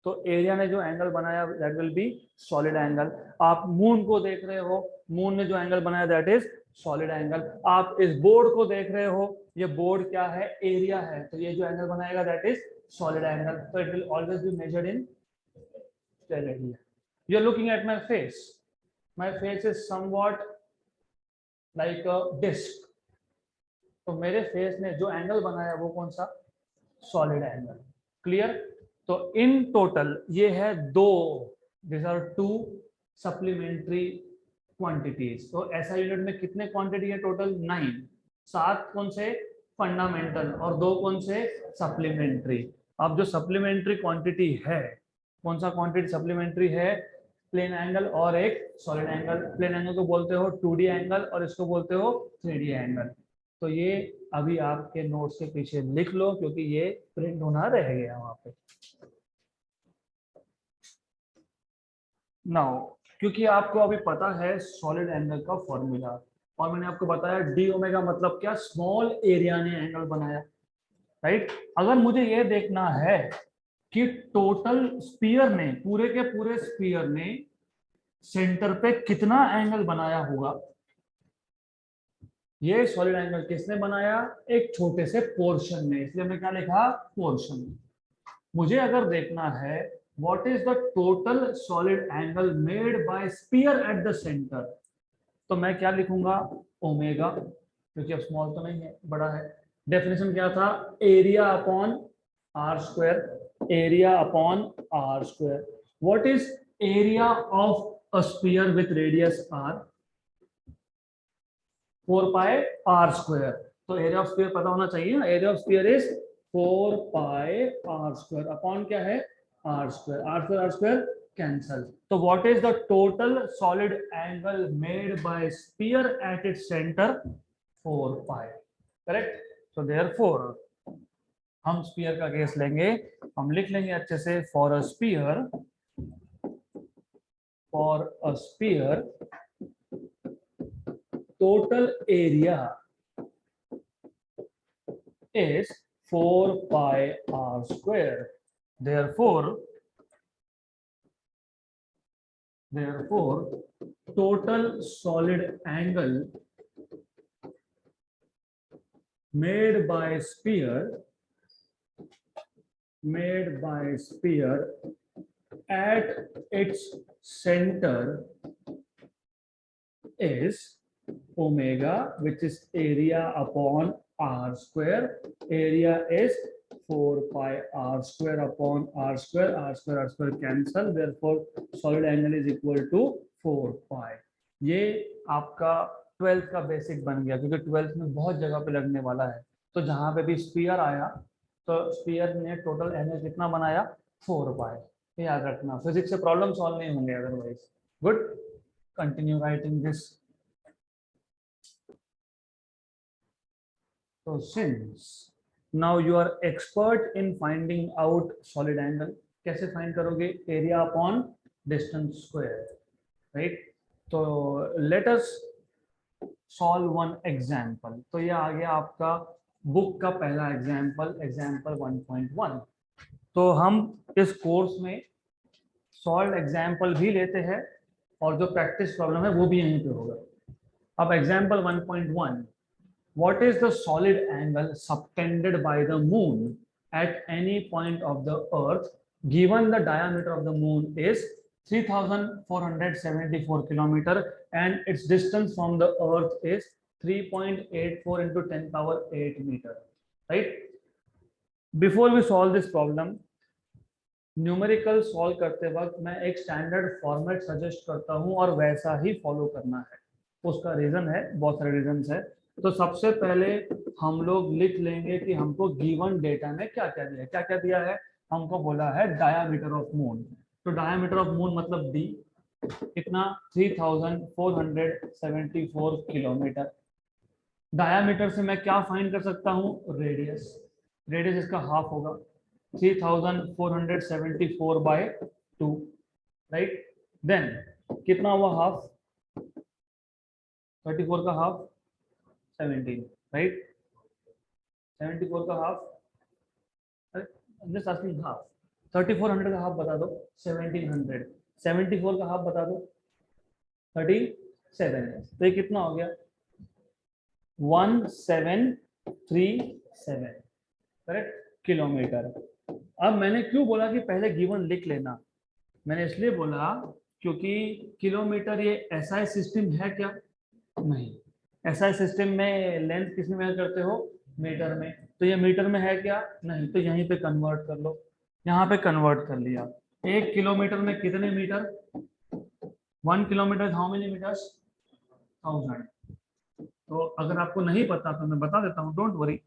तो एरिया ने जो एंगल बनाया that will be solid angle. आप मून को देख रहे हो, मून ने जो एंगल बनाया दैट इज सॉलिड एंगल। आप इस बोर्ड को देख रहे हो, ये बोर्ड क्या है, एरिया है, तो ये जो एंगल बनाएगा दैट इज सॉलिड एंगल। तो it will always be measured in steradian. You are looking at my face. My face is somewhat like a disc. तो मेरे फेस ने जो एंगल बनाया वो कौन सा, सॉलिड एंगल। क्लियर। तो इन टोटल ये है दो, this are two supplementary quantities. तो ऐसा यूनिट में कितने क्वांटिटी है टोटल, 9। 7 कौन से, फंडामेंटल, और 2 कौन से, सप्लीमेंट्री। अब जो सप्लीमेंट्री क्वांटिटी है, कौन सा क्वांटिटी सप्लीमेंट्री है, प्लेन एंगल और एक सॉलिड एंगल। प्लेन एंगल को बोलते हो 2D एंगल और इसको बोलते हो 3D एंगल। तो ये अभी आपके नोट्स के पीछे लिख लो, क्योंकि ये प्रिंट होना रह गया वहां पे। नाउ क्योंकि आपको अभी पता है सॉलिड एंगल का फॉर्मूला, और मैंने आपको बताया डी ओमेगा मतलब क्या, स्मॉल एरिया ने एंगल बनाया, राइट। अगर मुझे ये देखना है कि टोटल स्पीयर ने, पूरे के पूरे स्पीयर ने सेंटर पे कितना एंगल बनाया होगा, ये सॉलिड एंगल किसने बनाया, एक छोटे से पोर्शन ने, इसलिए हमने क्या लिखा, पोर्शन। मुझे अगर देखना है what is the total solid angle made by sphere at the centre, तो मैं क्या लिखूंगा, ओमेगा, क्योंकि अब स्मॉल तो नहीं है, बड़ा है। डेफिनेशन क्या था, area upon are square, area upon r square. What is area of a sphere with radius r, 4 pi r square। तो area of sphere पता होना चाहिए ना, area of sphere is 4 pi r square upon क्या है आर स्क्वायर कैंसल। तो what is the total solid angle made by sphere at its centre 4 pi, correct. So therefore हम स्फीयर का केस लेंगे, हम लिख लेंगे अच्छे से, for a sphere total area is 4 pi r square. Therefore, total solid angle made by sphere at its center is omega, which is area upon r square. Area is 4 pi r square upon r square cancel. Therefore solid angle is equal to 4 pi. ये आपका 12th का बेसिक बन गया, क्योंकि 12th में बहुत जगह पे लगने वाला है। तो जहां पे भी स्फीयर आया तो स्फीयर ने टोटल एंगल कितना बनाया 4 पाई। ये याद रखना, फिजिक्स से प्रॉब्लम सॉल्व नहीं होंगे otherwise. Good, continue writing this. So since now you are expert in finding out solid angle, कैसे फाइंड करोगे? Area upon distance square, right. तो let us solve one example. तो ये आ गया आपका बुक का पहला एग्जांपल 1.1। तो हम इस कोर्स में सॉल्व एग्जांपल भी लेते हैं और जो प्रैक्टिस प्रॉब्लम है वो भी यहीं पे होगा। अब example 1.1, what is the solid angle subtended by the moon at any point of the earth given the diameter of the moon is 3474 kilometer and its distance from the earth is 3.84 into 10 power 8 meter, right? Before we solve this problem, numerical solve करते वक्त मैं एक स्टैंडर्ड फॉर्मेट सजेस्ट करता हूं और वैसा ही फॉलो करना है। उसका रीजन है, बहुत सारे रीजंस है। तो सबसे पहले हम लोग लिख लेंगे कि हमको गिवन डेटा में क्या क्या दिया है। हमको बोला है डायामीटर ऑफ मून। तो डायामीटर ऑफ मून मतलब डी, कितना 3474 किलोमीटर। डायामीटर से मैं क्या फाइंड कर सकता हूँ? रेडियस। रेडियस इसका हाफ होगा 3474 by 2, राइट। देन कितना हुआ हाफ? 34 का हाफ 17, राइट। 74 का हाफ, जस्ट आस्किंग हाफ। 3400 का हाफ बता दो 1700, 74 का हाफ बता दो 37। तो ये कितना हो गया? 1737, करेक्ट, किलोमीटर। अब मैंने क्यों बोला कि पहले गिवन लिख लेना? मैंने इसलिए बोला क्योंकि किलोमीटर ये एसआई सिस्टम है क्या? नहीं। एसआई सिस्टम में लेंथ किस में मेजर करते हो? मीटर में। तो ये मीटर में है क्या? नहीं। तो यहीं पे कन्वर्ट कर लो, यहाँ पे कन्वर्ट कर लिया। 1 किलोमीटर में कितने metre? 1 kilometre how many metres? 1000। तो अगर आपको नहीं पता तो मैं बता देता हूँ, डोंट वरी।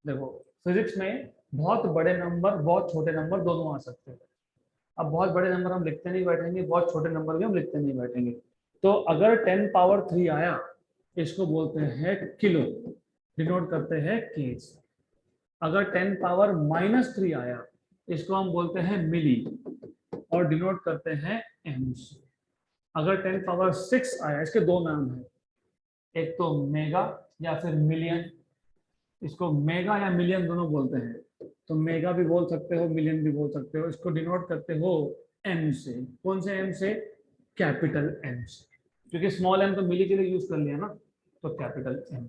देखो फिजिक्स में बहुत बड़े नंबर, बहुत छोटे नंबर दोनों आ सकते हैं। अब बहुत बड़े नंबर हम लिखते नहीं बैठेंगे, बहुत छोटे नंबर भी हम लिखते नहीं बैठेंगे। तो अगर 10 पावर 3 आया, इसको बोलते हैं किलो, डिनोट करते हैं केज। अगर 10 पावर -3 आया, इसको हम बोलते हैं मिली और डिनोट करते हैं एम्स। अगर 10 पावर 6 आया, इसके दो नाम है, एक तो मेगा या फिर मिलियन। इसको मेगा या मिलियन दोनों बोलते हैं। तो मेगा भी बोल सकते हो, मिलियन भी बोल सकते हो। इसको डिनोट करते हो एम से। कौन से एम से? कैपिटल एम से, क्योंकि स्मॉल एम तो मिली के लिए यूज कर लिया ना, तो कैपिटल एम।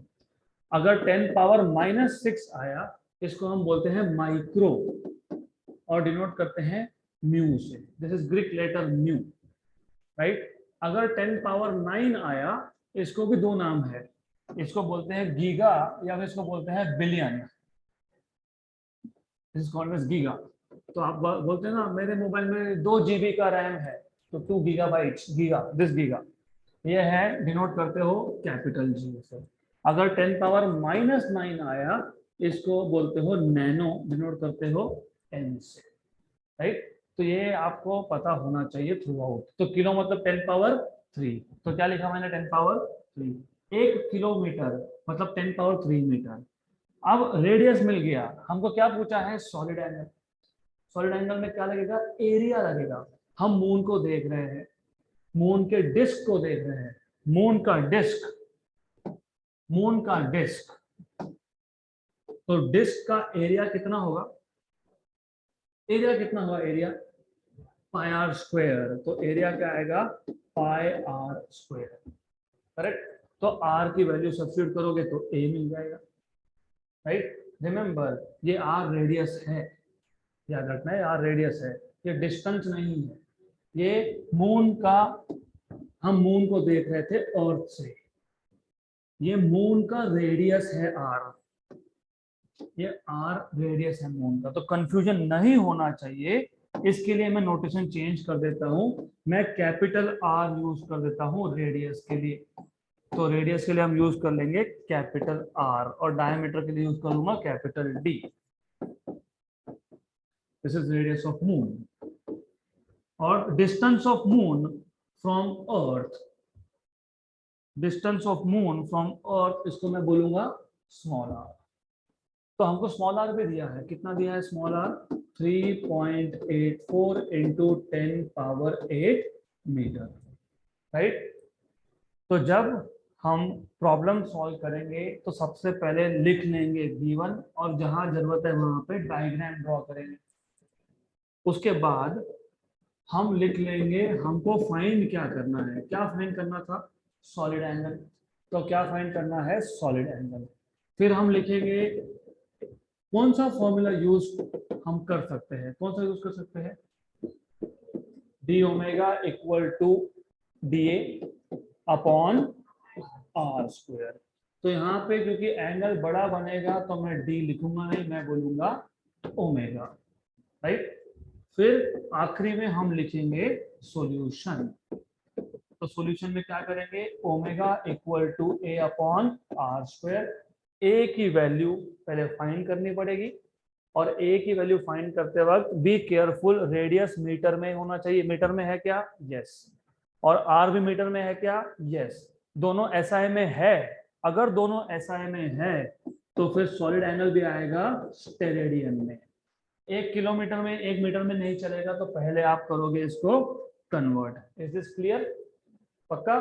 अगर 10 पावर -6 आया, इसको हम बोलते हैं माइक्रो और डिनोट करते हैं म्यू से। This is Greek letter mu, right. अगर 10 पावर 9 आया, इसको भी दो नाम है, इसको बोलते हैं गीगा या फिर इसको बोलते हैं billion. This is called as giga. तो आप बोलते हैं ना मेरे मोबाइल में 2 GB का रैम है, तो 2 गीगाबाइट्स, गीगा, दिस गीगा। ये है, डिनोट करते हो कैपिटल जी से। अगर 10 पावर -9 आया, इसको बोलते हो नैनो, डिनोट करते हो एन से, राइट। तो ये आपको पता होना चाहिए थ्रू आउट। तो किलो मतलब 10 पावर 3, तो क्या लिखा मैंने 10 पावर 3। 1 किलोमीटर मतलब 10 पावर 3 मीटर। अब रेडियस मिल गया, हमको क्या पूछा है, सॉलिड एंगल। सॉलिड एंगल में क्या लगेगा, एरिया लगेगा। हम मून को देख रहे हैं, मून के डिस्क को देख रहे हैं, मून का डिस्क, मून का डिस्क, तो डिस्क का एरिया कितना होगा, एरिया कितना होगा, एरिया पाई आर स्क्वायर। तो एरिया क्या आएगा, पाई आर स्क्वायर, करेक्ट। तो आर की वैल्यू सब्स्टिट्यूट करोगे तो ए मिल जाएगा, राइट। रिमेंबर ये आर रेडियस है, याद रखना है आर रेडियस है, ये डिस्टेंस नहीं है। ये मून का, हम मून को देख रहे थे अर्थ से, ये मून का रेडियस है आर, ये आर रेडियस है मून का। तो कंफ्यूजन नहीं होना चाहिए, इसके लिए मैं नोटेशन चेंज कर देता हूं, मैं कैपिटल आर यूज कर देता हूं रेडियस के लिए। तो रेडियस के लिए हम यूज कर लेंगे कैपिटल आर, और डायमीटर के लिए यूज करूंगा capital D. This is radius of moon. और distance of moon from earth, distance of moon from earth, इसको मैं बोलूंगा स्मॉल आर। तो हमको स्मॉल आर भी दिया है, कितना दिया है small r, 3.84 into 10 power 8 metre, right. तो जब हम प्रॉब्लम सॉल्व करेंगे तो सबसे पहले लिख लेंगे गिवन, और जहां जरूरत है वहां पे डायग्राम ड्रॉ करेंगे। उसके बाद हम लिख लेंगे हमको फाइंड क्या करना है, क्या फाइंड करना था, सॉलिड एंगल। तो क्या फाइंड करना है, सॉलिड एंगल। फिर हम लिखेंगे कौन सा फॉर्मूला यूज हम कर सकते हैं, कौन सा यूज कर सकते हैं, d omega equal to d A upon are square. तो यहाँ पे क्योंकि एंगल बड़ा बनेगा तो मैं डी लिखूंगा नहीं, मैं बोलूंगा ओमेगा, राइट। फिर आखिरी में हम लिखेंगे सॉल्यूशन। तो सॉल्यूशन में क्या करेंगे, omega equal to A upon are square. A की वैल्यू पहले फाइंड करनी पड़ेगी, और ए की वैल्यू फाइंड करते वक्त बी केयरफुल, रेडियस मीटर में होना चाहिए। मीटर में है क्या, यस। और आर भी मीटर में है क्या, यस। दोनों एसआई में है, अगर दोनों एसआई में है तो फिर सॉलिड एंगल भी आएगा स्टेरेडियन में। 1 किलोमीटर में 1 मीटर में नहीं चलेगा, तो पहले आप करोगे इसको कन्वर्ट। इज दिस क्लियर, पक्का।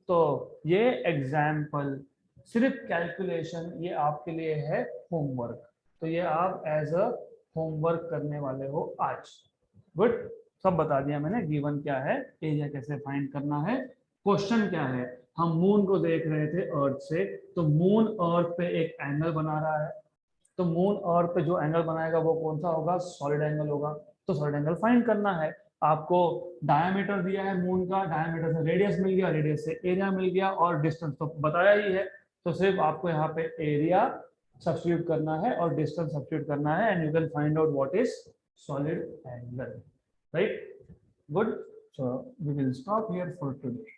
तो ये एग्जाम्पल, सिर्फ कैलकुलेशन, ये आपके लिए है होमवर्क। तो ये आप एज अ होमवर्क करने वाले हो आज। गुड, सब बता दिया मैंने, गिवन क्या है, एरिया कैसे फाइंड करना है, क्वेश्चन क्या है। हम मून को देख रहे थे अर्थ से, तो मून अर्थ पे एक एंगल बना रहा है, तो मून अर्थ पे जो एंगल बनाएगा वो कौन सा होगा, सॉलिड एंगल होगा। तो सॉलिड एंगल फाइंड करना है। आपको डायमीटर दिया है मून का, डायमीटर से रेडियस मिल गया, रेडियस से एरिया मिल गया, और डिस्टेंस तो बताया ही है। तो सिर्फ आपको यहाँ पे एरिया सब्स्टिट्यूट करना है और डिस्टेंस सब्स्टिट्यूट करना है, and you can find out what is solid angle, right. Good, so we will stop here for today.